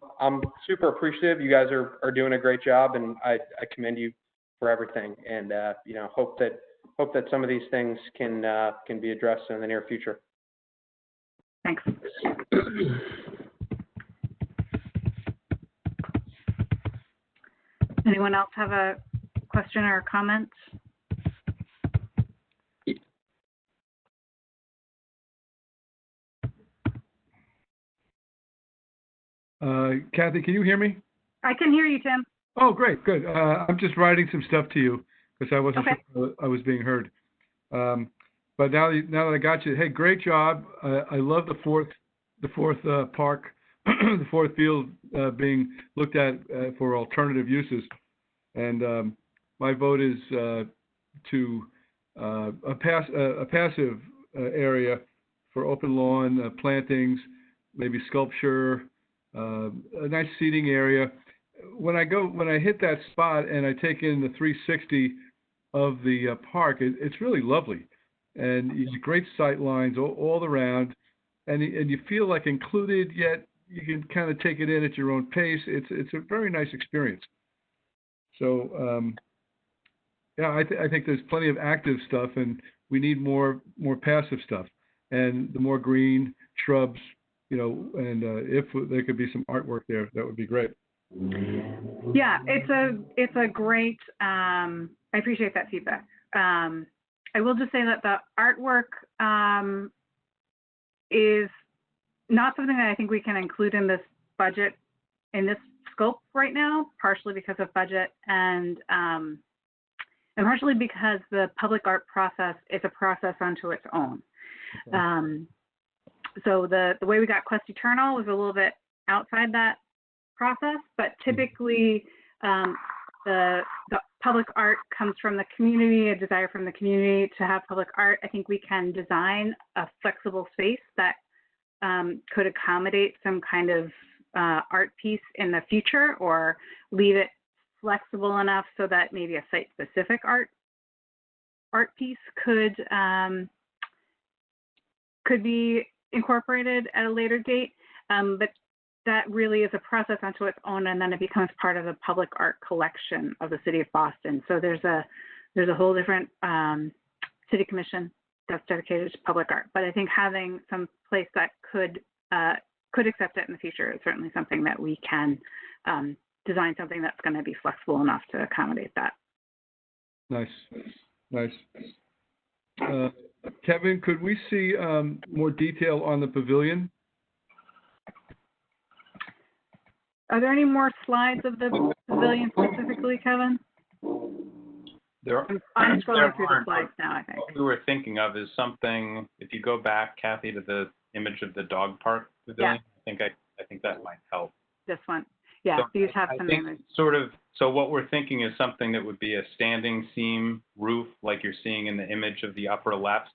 super appreciative. You guys are doing a great job, and I commend you for everything. And you know, hope that some of these things can be addressed in the near future. Thanks. Anyone else have a question or comment? Kathy, can you hear me? I can hear you, Tim. Oh, great, good. I'm just writing some stuff to you because I wasn't sure I was being heard. But now that I got you, hey, great job. I love the fourth park, the fourth field being looked at for alternative uses. And my vote is to a passive area for open lawn plantings, maybe sculpture, a nice seating area. When I hit that spot and I take in the 360 of the park, it's really lovely, and you get great sight lines all around, and you feel like included, yet you can kind of take it in at your own pace. It's a very nice experience. So yeah, I think there's plenty of active stuff, and we need more passive stuff, and the more green shrubs, you know, and if there could be some artwork there, that would be great. Yeah, it's a great. I appreciate that feedback. I will just say that the artwork is not something that I think we can include in this budget, in this scope right now, partially because of budget and partially because the public art process is a process unto its own. Okay. So the way we got Quest Eternal was a little bit outside that process, but typically the public art comes from the community, a desire from the community to have public art. I think we can design a flexible space that could accommodate some kind of art piece in the future, or leave it flexible enough so that maybe a site-specific art piece could be incorporated at a later date. But that really is a process unto its own, and then it becomes part of the public art collection of the city of Boston. So there's a whole different city commission that's dedicated to public art. But I think having some place that could accept it in the future is certainly something that we can design something that's going to be flexible enough to accommodate that. Nice. Kevin, could we see more detail on the pavilion? Are there any more slides of the pavilion specifically, Kevin? I'm scrolling through the slides now, I think. What we were thinking of is something, if you go back, Kathy, to the image of the dog park pavilion, yeah. I think that might help. This one. Yeah, so these have some images. So what we're thinking is something that would be a standing seam roof, like you're seeing in the image of the upper left.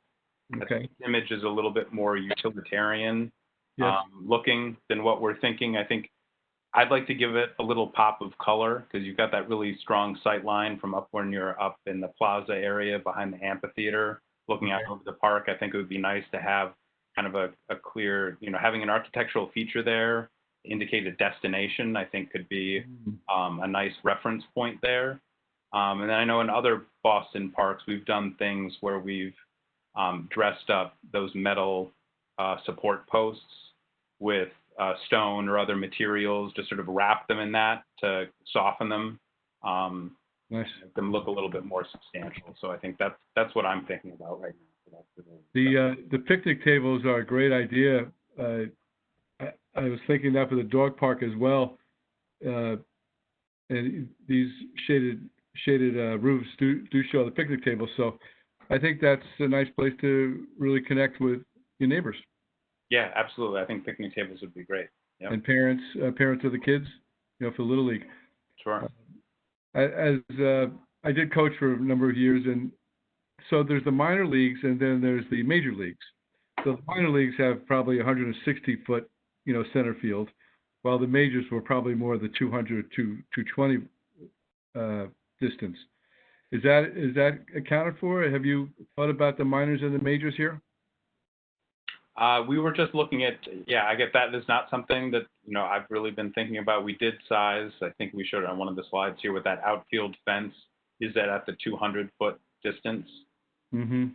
Okay. This image is a little bit more utilitarian yes. Looking than what we're thinking. I think I'd like to give it a little pop of color, because you've got that really strong sight line from up when you're up in the plaza area behind the amphitheater, looking out over the park. I think it would be nice to have kind of a clear, having an architectural feature there, indicate a destination, I think could be a nice reference point there. And then I know in other Boston parks, we've done things where we've dressed up those metal support posts with stone or other materials, just sort of wrap them in that to soften them, Nice. make them look a little bit more substantial. So I think that's what I'm thinking about right now. So The picnic tables are a great idea. I was thinking that for the dog park as well. And these shaded roofs do show the picnic tables. So I think that's a nice place to really connect with your neighbors. Yeah, absolutely. I think picnic tables would be great. Yep. And parents of the kids, for Little League. Sure. I did coach for a number of years, and so there's the minor leagues and then there's the major leagues. So the minor leagues have probably 160-foot, center field, while the majors were probably more the 200 to 220 distance. Is that accounted for? Have you thought about the minors and the majors here? We were just looking at, I get that is not something that, I've really been thinking about. We did size, I think we showed it on one of the slides here with that outfield fence. Is that at the 200-foot distance? Mm-hmm.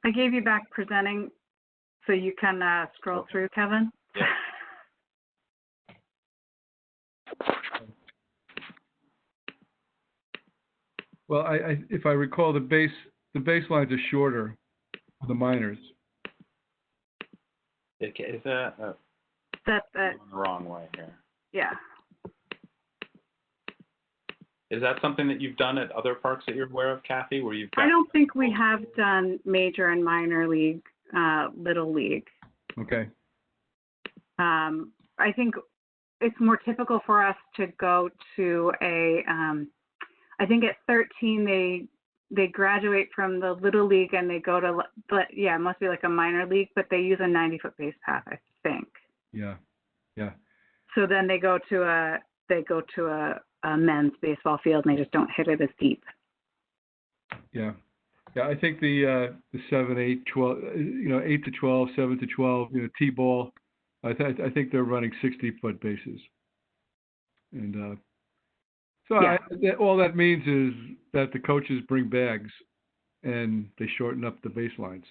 I gave you back presenting so you can scroll through, Kevin. Yeah. Well, if I recall, the baselines are shorter for the minors. Okay, is that That's going the wrong way here? Yeah. Is that something that you've done at other parks that you're aware of, Kathy, where you've got... I don't think we have done major and minor league, Little League. Okay. I think it's more typical for us to go to I think at 13 they graduate from the Little League and they go to, but yeah, it must be like a minor league, but they use a 90-foot base path, I think. Yeah. So then they go to a men's baseball field and they just don't hit it as deep. Yeah. I think the 7, 8, 12, 8 to 12, 7 to 12, T-ball. I think they're running 60-foot bases, and all that means is that the coaches bring bags, and they shorten up the baselines.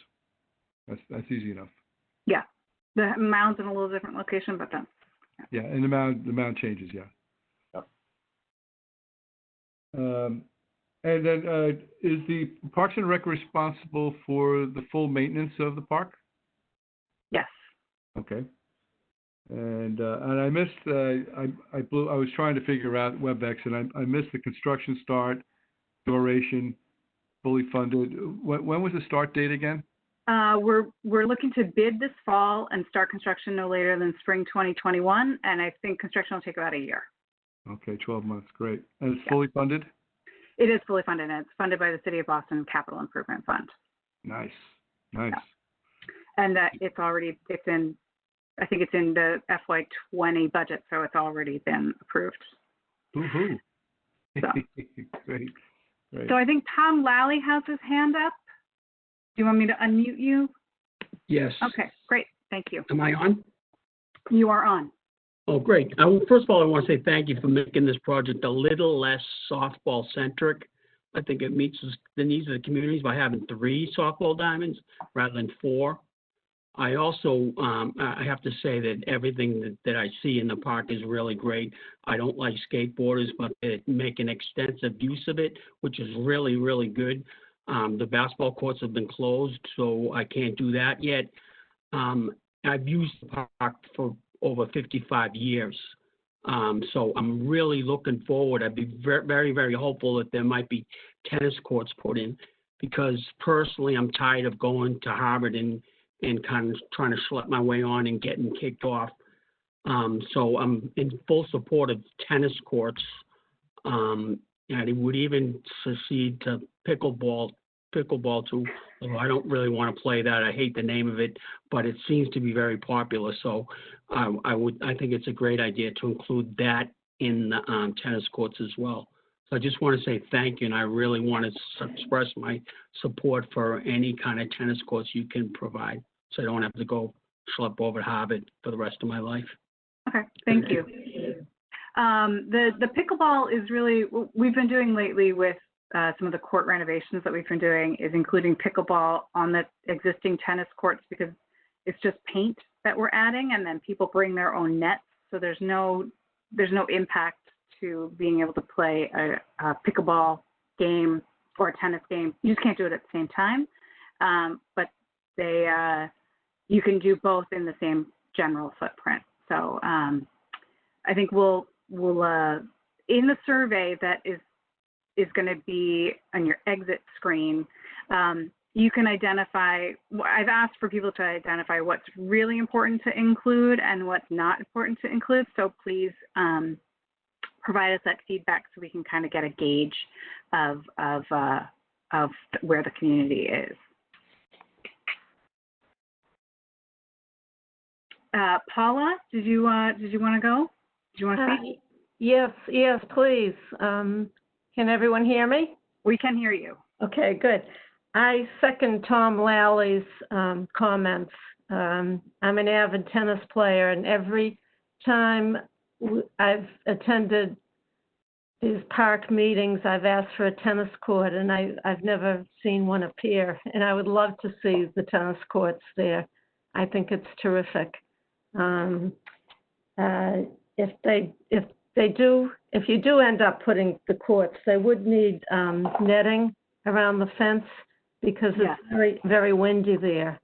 That's easy enough. Yeah, the mound's in a little different location, but then. Yeah, and the mound changes. Yeah. Yep. And then is the Parks and Rec responsible for the full maintenance of the park? Yes. Okay. And I missed I was trying to figure out WebEx, and I missed the construction start, duration, fully funded. When was the start date again? We're looking to bid this fall and start construction no later than spring 2021, and I think construction will take about a year. Okay, 12 months, great. And it's fully funded? It is fully funded, and it's funded by the City of Boston Capital Improvement Fund. Nice. Yeah. And I think it's in the FY20 budget, so it's already been approved. Woohoo! So. Great. So I think Tom Lally has his hand up. Do you want me to unmute you? Yes. Okay, great. Thank you. Am I on? You are on. Oh, great. First of all, I want to say thank you for making this project a little less softball-centric. I think it meets the needs of the communities by having 3 softball diamonds rather than 4. I also, I have to say that everything that I see in the park is really great. I don't like skateboarders, but they make an extensive use of it, which is really, really good. The basketball courts have been closed, so I can't do that yet. I've used the park for over 55 years. So I'm really looking forward. I'd be very, very, very hopeful that there might be tennis courts put in, because personally I'm tired of going to Harvard and kind of trying to schlep my way on and getting kicked off. So I'm in full support of tennis courts. And it would even succeed to pickleball too. Although I don't really want to play that. I hate the name of it, but it seems to be very popular. So I think it's a great idea to include that in the tennis courts as well. So I just want to say thank you, and I really want to express my support for any kind of tennis courts you can provide, so I don't have to go schlep over to Harvard for the rest of my life. Okay, thank you. The pickleball is really, what we've been doing lately with some of the court renovations that we've been doing is including pickleball on the existing tennis courts, because it's just paint that we're adding, and then people bring their own nets. So there's no impact to being able to play a pickleball game or a tennis game. You just can't do it at the same time, but you can do both in the same general footprint. So I think we'll in the survey that is going to be on your exit screen, you can identify, I've asked for people to identify what's really important to include and what's not important to include. So please provide us that feedback so we can kind of get a gauge of where the community is. Paula, did you want to go? Did you want to speak? Yes, please. Can everyone hear me? We can hear you. Okay, good. I second Tom Lally's comments. I'm an avid tennis player, and every time I've attended these park meetings, I've asked for a tennis court, and I've never seen one appear. And I would love to see the tennis courts there. I think it's terrific. If you do end up putting the courts, they would need netting around the fence, because it's very, very windy there.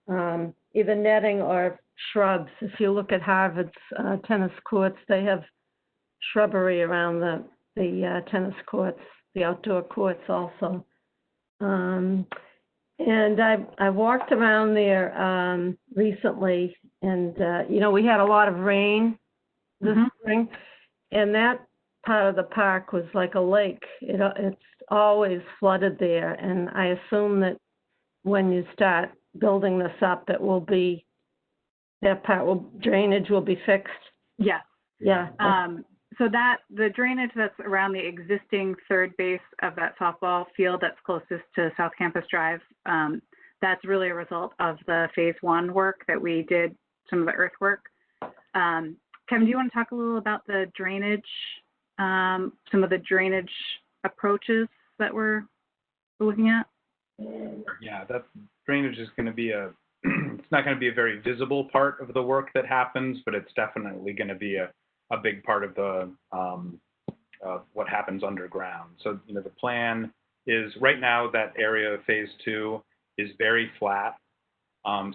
Either netting or shrubs. If you look at Harvard's tennis courts, they have shrubbery around the tennis courts, the outdoor courts also. And I walked around there recently, and we had a lot of rain this spring, and that part of the park was like a lake. It's always flooded there, and I assume that when you start building this up, drainage will be fixed. Yes. Yeah. So that the drainage that's around the existing third base of that softball field that's closest to South Campus Drive, that's really a result of the phase 1 work that we did, some of the earthwork. Kevin, do you want to talk a little about the drainage, some of the drainage approaches that we're looking at? Yeah, that drainage is going to be it's not going to be a very visible part of the work that happens, but it's definitely going to be a big part of the what happens underground. So, the plan is right now that area of phase 2 is very flat.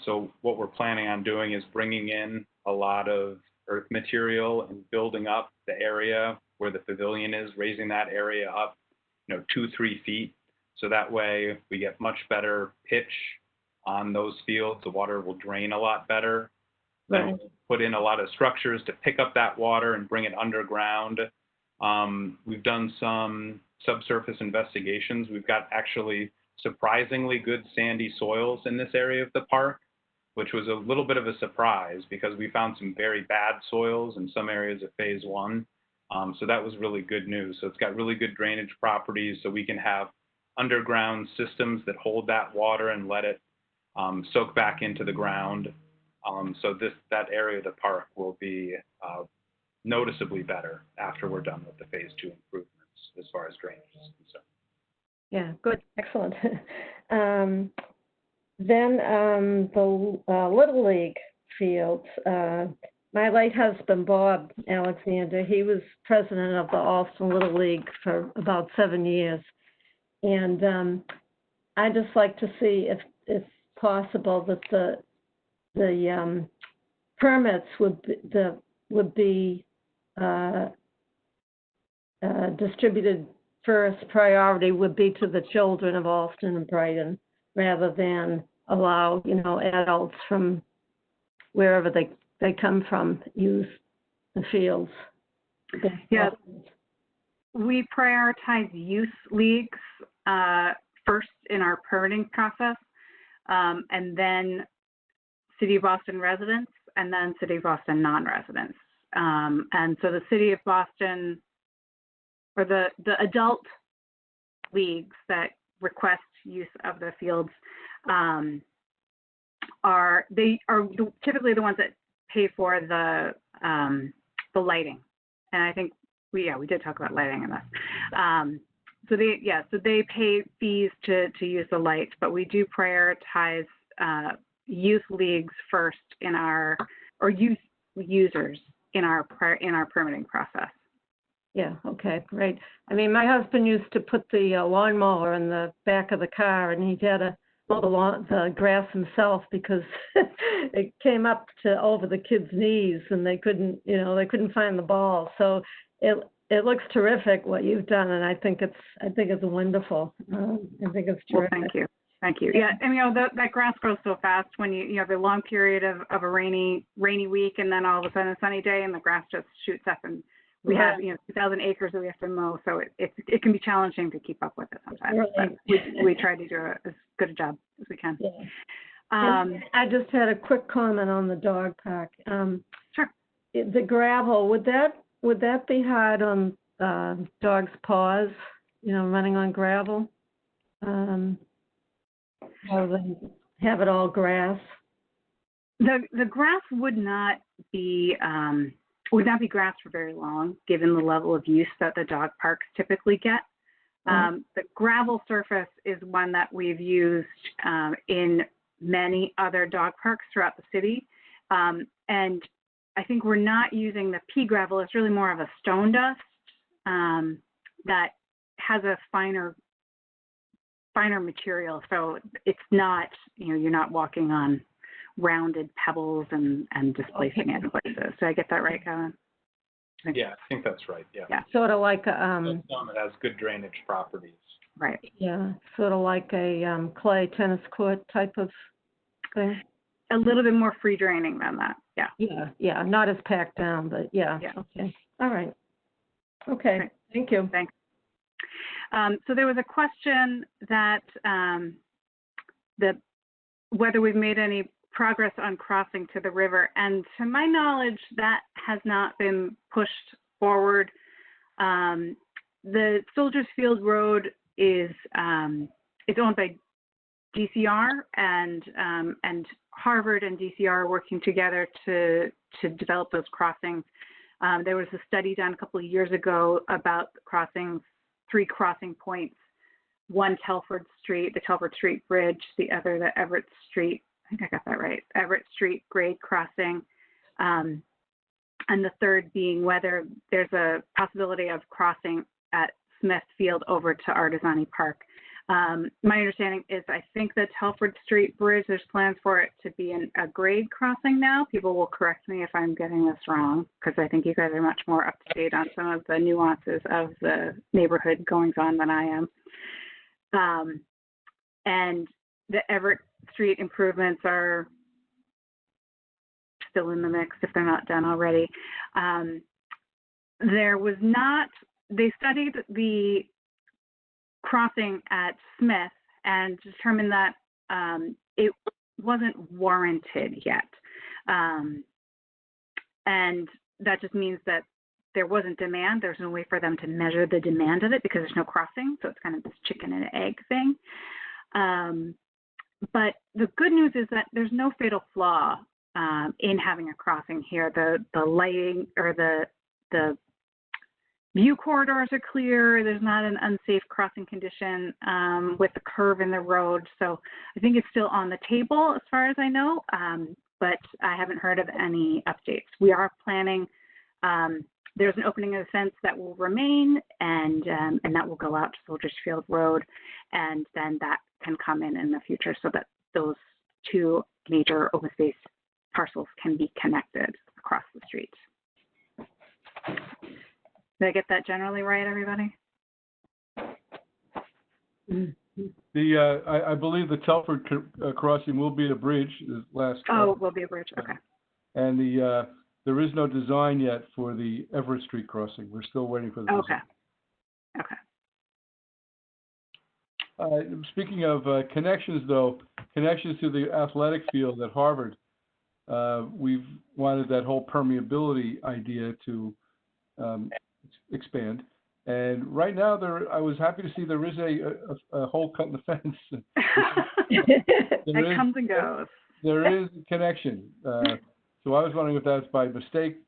So what we're planning on doing is bringing in a lot of earth material and building up the area where the pavilion is, raising that area up, 2-3 feet. So that way we get much better pitch on those fields. The water will drain a lot better. Right. And we'll put in a lot of structures to pick up that water and bring it underground. We've done some subsurface investigations. We've got actually surprisingly good sandy soils in this area of the park, which was a little bit of a surprise because we found some very bad soils in some areas of phase 1. So that was really good news. So it's got really good drainage properties, so we can have underground systems that hold that water and let it soak back into the ground. So that area of the park will be noticeably better after we're done with the phase 2 improvements as far as drainage is concerned. Yeah, good, excellent. Then the Little League fields. My late husband, Bob Alexander, he was president of the Allston Little League for about 7 years. And I'd just like to see if possible that the permits would be distributed first. Priority would be to the children of Allston and Brighton, rather than allow adults from wherever they come from use the fields. Yeah, we prioritize youth leagues first in our permitting process, and then City of Boston residents, and then City of Boston non-residents. And so the City of Boston, or the adult leagues that request use of the fields, they are typically the ones that pay for the lighting. And I think we did talk about lighting in this. So they pay fees to use the lights, but we do prioritize youth leagues first youth users in our permitting process. Yeah, okay, great. I mean, my husband used to put the lawnmower in the back of the car, and he had to mow the grass himself because it came up to over the kids' knees, and they couldn't find the ball. So it looks terrific what you've done, and I think it's wonderful. I think it's terrific. Well, thank you. Yeah, and that grass grows so fast when you have a long period of a rainy week, and then all of a sudden a sunny day, and the grass just shoots up, and we have 2,000 acres that we have to mow, so it can be challenging to keep up with it sometimes. Right. But we try to do as good a job as we can. Yeah. I just had a quick comment on the dog park. Sure. The gravel, would that be hard on dogs' paws? Running on gravel. Rather than have it all grass. The grass would not be grass for very long, given the level of use that the dog parks typically get. The gravel surface is one that we've used in many other dog parks throughout the city. And I think we're not using the pea gravel. It's really more of a stone dust that has a finer material. So it's not, you're not walking on rounded pebbles and displacing it in places. Did I get that right, Kevin? Yeah, I think that's right. Yeah. Sort of like it has good drainage properties. Right. Yeah, sort of like a clay tennis court type of thing. A little bit more free draining than that. Yeah. Yeah. Not as packed down, but yeah. Okay. All right. Okay. Great. Thank you. Thanks. So there was a question that whether we've made any progress on crossing to the river, and to my knowledge, that has not been pushed forward. The Soldiers Field Road is owned by DCR, and Harvard and DCR are working together to develop those crossings. There was a study done a couple of years ago about the crossings, 3 crossing points, one Telford Street, the Telford Street Bridge, the other the Everett Street, I think I got that right, Everett Street grade crossing, and the third being whether there's a possibility of crossing at Smith Field over to Artesani Park. My understanding is I think the Telford Street Bridge, there's plans for it to be a grade crossing now. People will correct me if I'm getting this wrong, because I think you guys are much more up to date on some of the nuances of the neighborhood goings on than I am. And the Everett Street improvements are still in the mix if they're not done already. They studied the crossing at Smith and determined that it wasn't warranted yet. And that just means that there wasn't demand. There's no way for them to measure the demand of it because there's no crossing. So it's kind of this chicken and egg thing. But the good news is that there's no fatal flaw in having a crossing here. The lighting or the view corridors are clear. There's not an unsafe crossing condition with the curve in the road. So I think it's still on the table as far as I know, but I haven't heard of any updates. We are planning, there's an opening of the fence that will remain and that will go out to Soldiers Field Road, and then that can come in the future so that those 2 major open space parcels can be connected across the street. Did I get that generally right, everybody? I believe the Telford crossing will be a bridge. It will be a bridge. Okay. And there is no design yet for the Everett Street crossing. We're still waiting for the design. Okay. Speaking of connections to the athletic field at Harvard, we've wanted that whole permeability idea to expand. And right now, I was happy to see there is a hole cut in the fence. It comes and goes. there is a connection. So I was wondering if that's by mistake,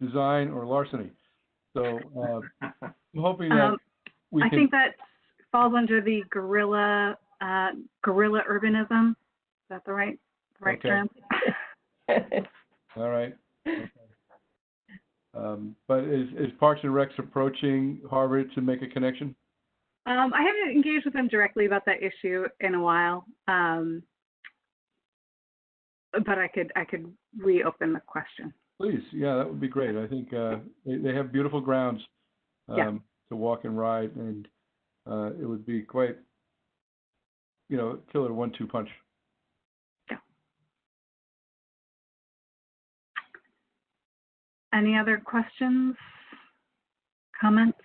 design, or larceny. So I'm hoping that we I can. think that falls under the guerrilla urbanism. Is that the right Okay. term? All right. Okay. But is Parks and Recs approaching Harvard to make a connection? I haven't engaged with them directly about that issue in a while, but I could reopen the question. Please, yeah, that would be great. I think they have beautiful grounds to walk and ride, and it would be quite, killer 1-2 punch. Yeah. Any other questions, comments?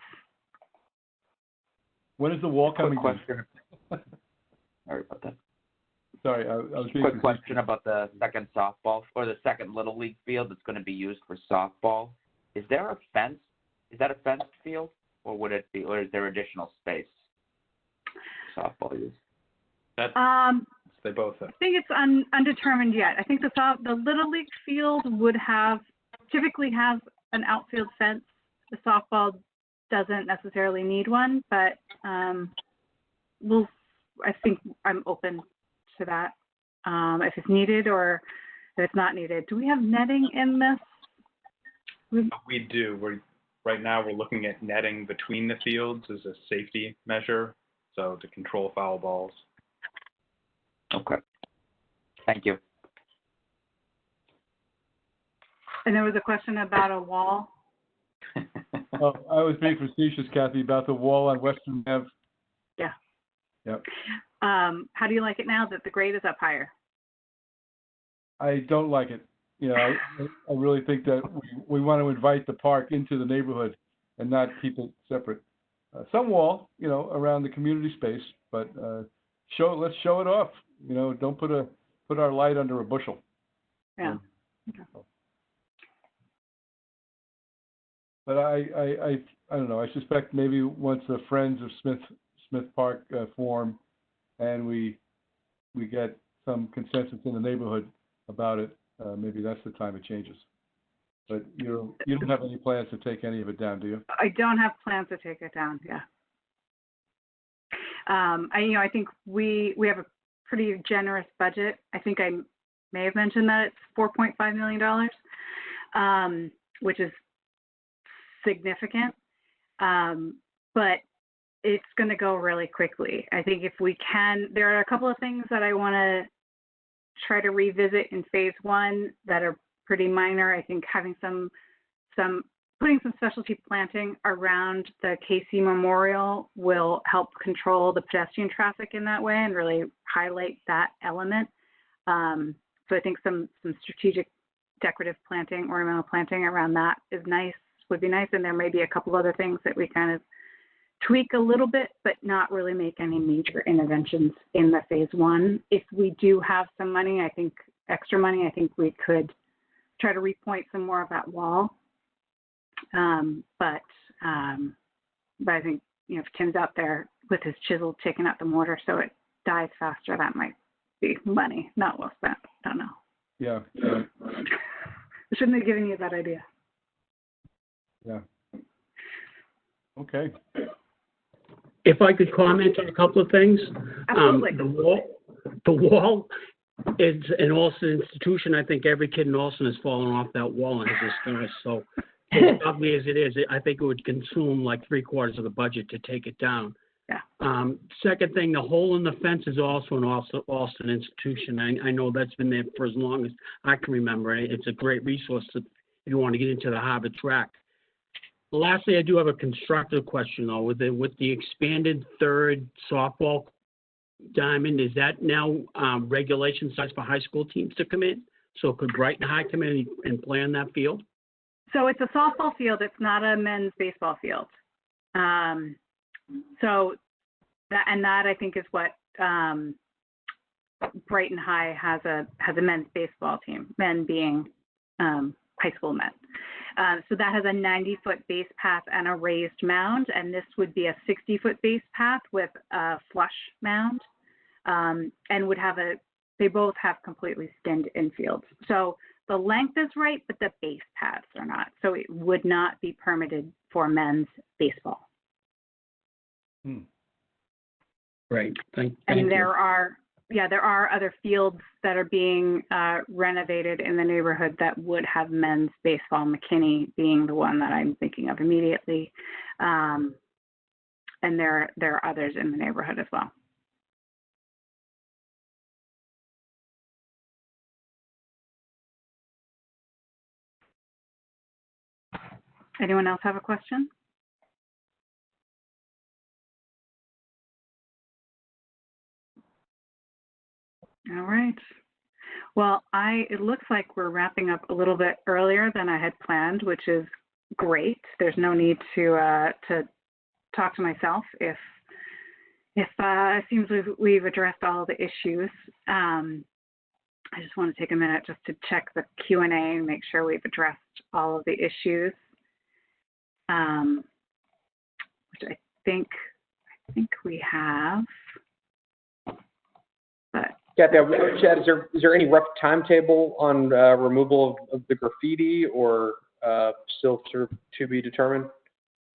When is the wall coming? Quick question. Sorry about that. Sorry, I was being Quick question about the second softball or the second Little League field that's going to be used for softball. Is there a fence? Is that a fenced field, or would it be, or is there additional space for softball use? They both have. I think it's undetermined yet. I think the Little League field would typically have an outfield fence. The softball doesn't necessarily need one, but I think I'm open to that if it's needed or if it's not needed. Do we have netting in this? We do. Right now we're looking at netting between the fields as a safety measure, so to control foul balls. Okay. Thank you. And there was a question about a wall. Oh, I was being facetious, Kathy, about the wall on Western Ave. Yeah. Yep. How do you like it now that the grade is up higher? I don't like it. I really think that we want to invite the park into the neighborhood and not keep it separate. Some wall, around the community space, but let's show it off. Don't put our light under a bushel. Yeah. Okay. But I don't know. I suspect maybe once the Friends of Smith Park form, and we get some consensus in the neighborhood about it, maybe that's the time it changes. But you don't have any plans to take any of it down, do you? I don't have plans to take it down. Yeah. I think we have a pretty generous budget. I think I may have mentioned that it's $4.5 million, which is significant, but it's going to go really quickly. I think if we can, there are a couple of things that I want to try to revisit in phase 1 that are pretty minor. I think having putting some specialty planting around the Casey Memorial will help control the pedestrian traffic in that way and really highlight that element. So I think some strategic decorative planting, ornamental planting around that would be nice. And there may be a couple other things that we kind of tweak a little bit, but not really make any major interventions in the phase 1. If we do have some money, extra money, I think we could try to repoint some more of that wall. But I think, if Tim's out there with his chisel taking out the mortar so it dies faster, that might be money not well spent. I don't know. Yeah. I shouldn't have given you that idea. Yeah. Okay. If I could comment on a couple of things. Absolutely. The wall is an Allston institution. I think every kid in Allston has fallen off that wall and has discussed. So as ugly as it is, I think it would consume like 3/4 of the budget to take it down. Yeah. Second thing, the hole in the fence is also an Allston institution. I know that's been there for as long as I can remember. It's a great resource if you want to get into the Harvard track. Lastly, I do have a constructive question though. With the expanded third softball diamond, is that now regulation size for high school teams to come in? So could Brighton High come in and play on that field? So it's a softball field. It's not a men's baseball field. So that I think is what Brighton High has a men's baseball team, men being high school men. So that has a 90-foot base path and a raised mound, and this would be a 60-foot base path with a flush mound, and would have a They both have completely skinned infields. So the length is right, but the base paths are not. So it would not be permitted for men's baseball. Great, thank And you. there are other fields that are being renovated in the neighborhood that would have men's baseball, McKinney being the one that I'm thinking of immediately. And there are others in the neighborhood as well. Anyone else have a question? All right. Well, it looks like we're wrapping up a little bit earlier than I had planned, which is great. There's no need to talk to myself if it seems we've addressed all the issues. I just want to take a minute just to check the Q&A and make sure we've addressed all of the issues, which I think we have. But Kathy, Chad, is there any rough timetable on removal of the graffiti, or still to be determined?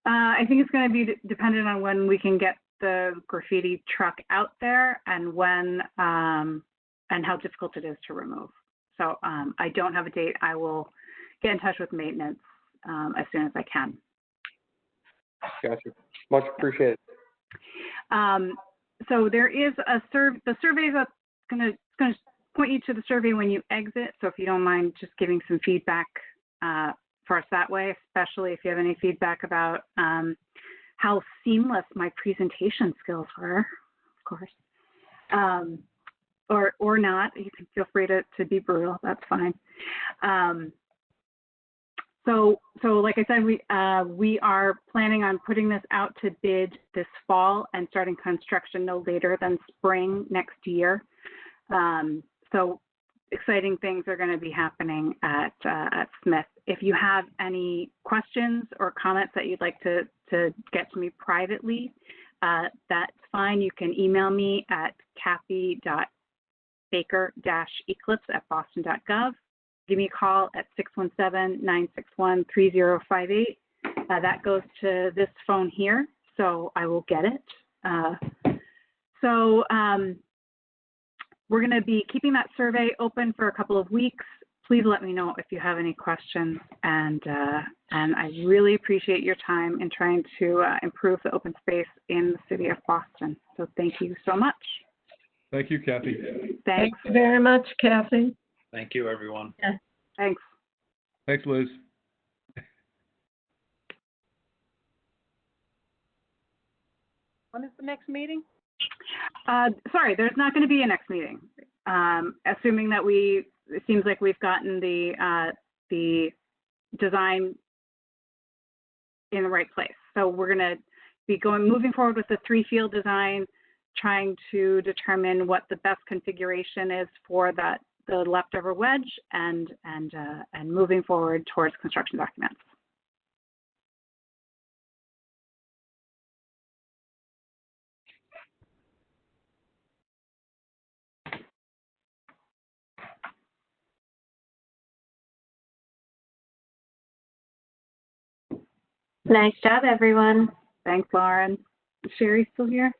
I think it's going to be dependent on when we can get the graffiti truck out there and when and how difficult it is to remove. So I don't have a date. I will get in touch with maintenance as soon as I can. Gotcha. Much appreciated. So there is a the survey is going to point you to the survey when you exit. So if you don't mind just giving some feedback for us that way, especially if you have any feedback about how seamless my presentation skills were, of course, or not. You can feel free to be brutal. That's fine. So like I said, we are planning on putting this out to bid this fall and starting construction no later than spring next year. So exciting things are going to be happening at Smith. If you have any questions or comments that you'd like to get to me privately, that's fine. You can email me at kathy.baker-eclipse@boston.gov. Give me a call at 617-961-3058. That goes to this phone here, so I will get it. We're going to be keeping that survey open for a couple of weeks. Please let me know if you have any questions, and I really appreciate your time in trying to improve the open space in the city of Boston. So thank you so much. Thank you, Kathy. Thanks. Thank you very much, Kathy. Thank you, everyone. Yeah. Thanks. Thanks, Liz. When is the next meeting? Sorry, there's not going to be a next meeting. Assuming that it seems like we've gotten the design in the right place. So we're going to be moving forward with the 3-field design, trying to determine what the best configuration is for the leftover wedge, and moving forward towards construction documents. Nice job, everyone. Thanks, Lauren. Is Sherry still here?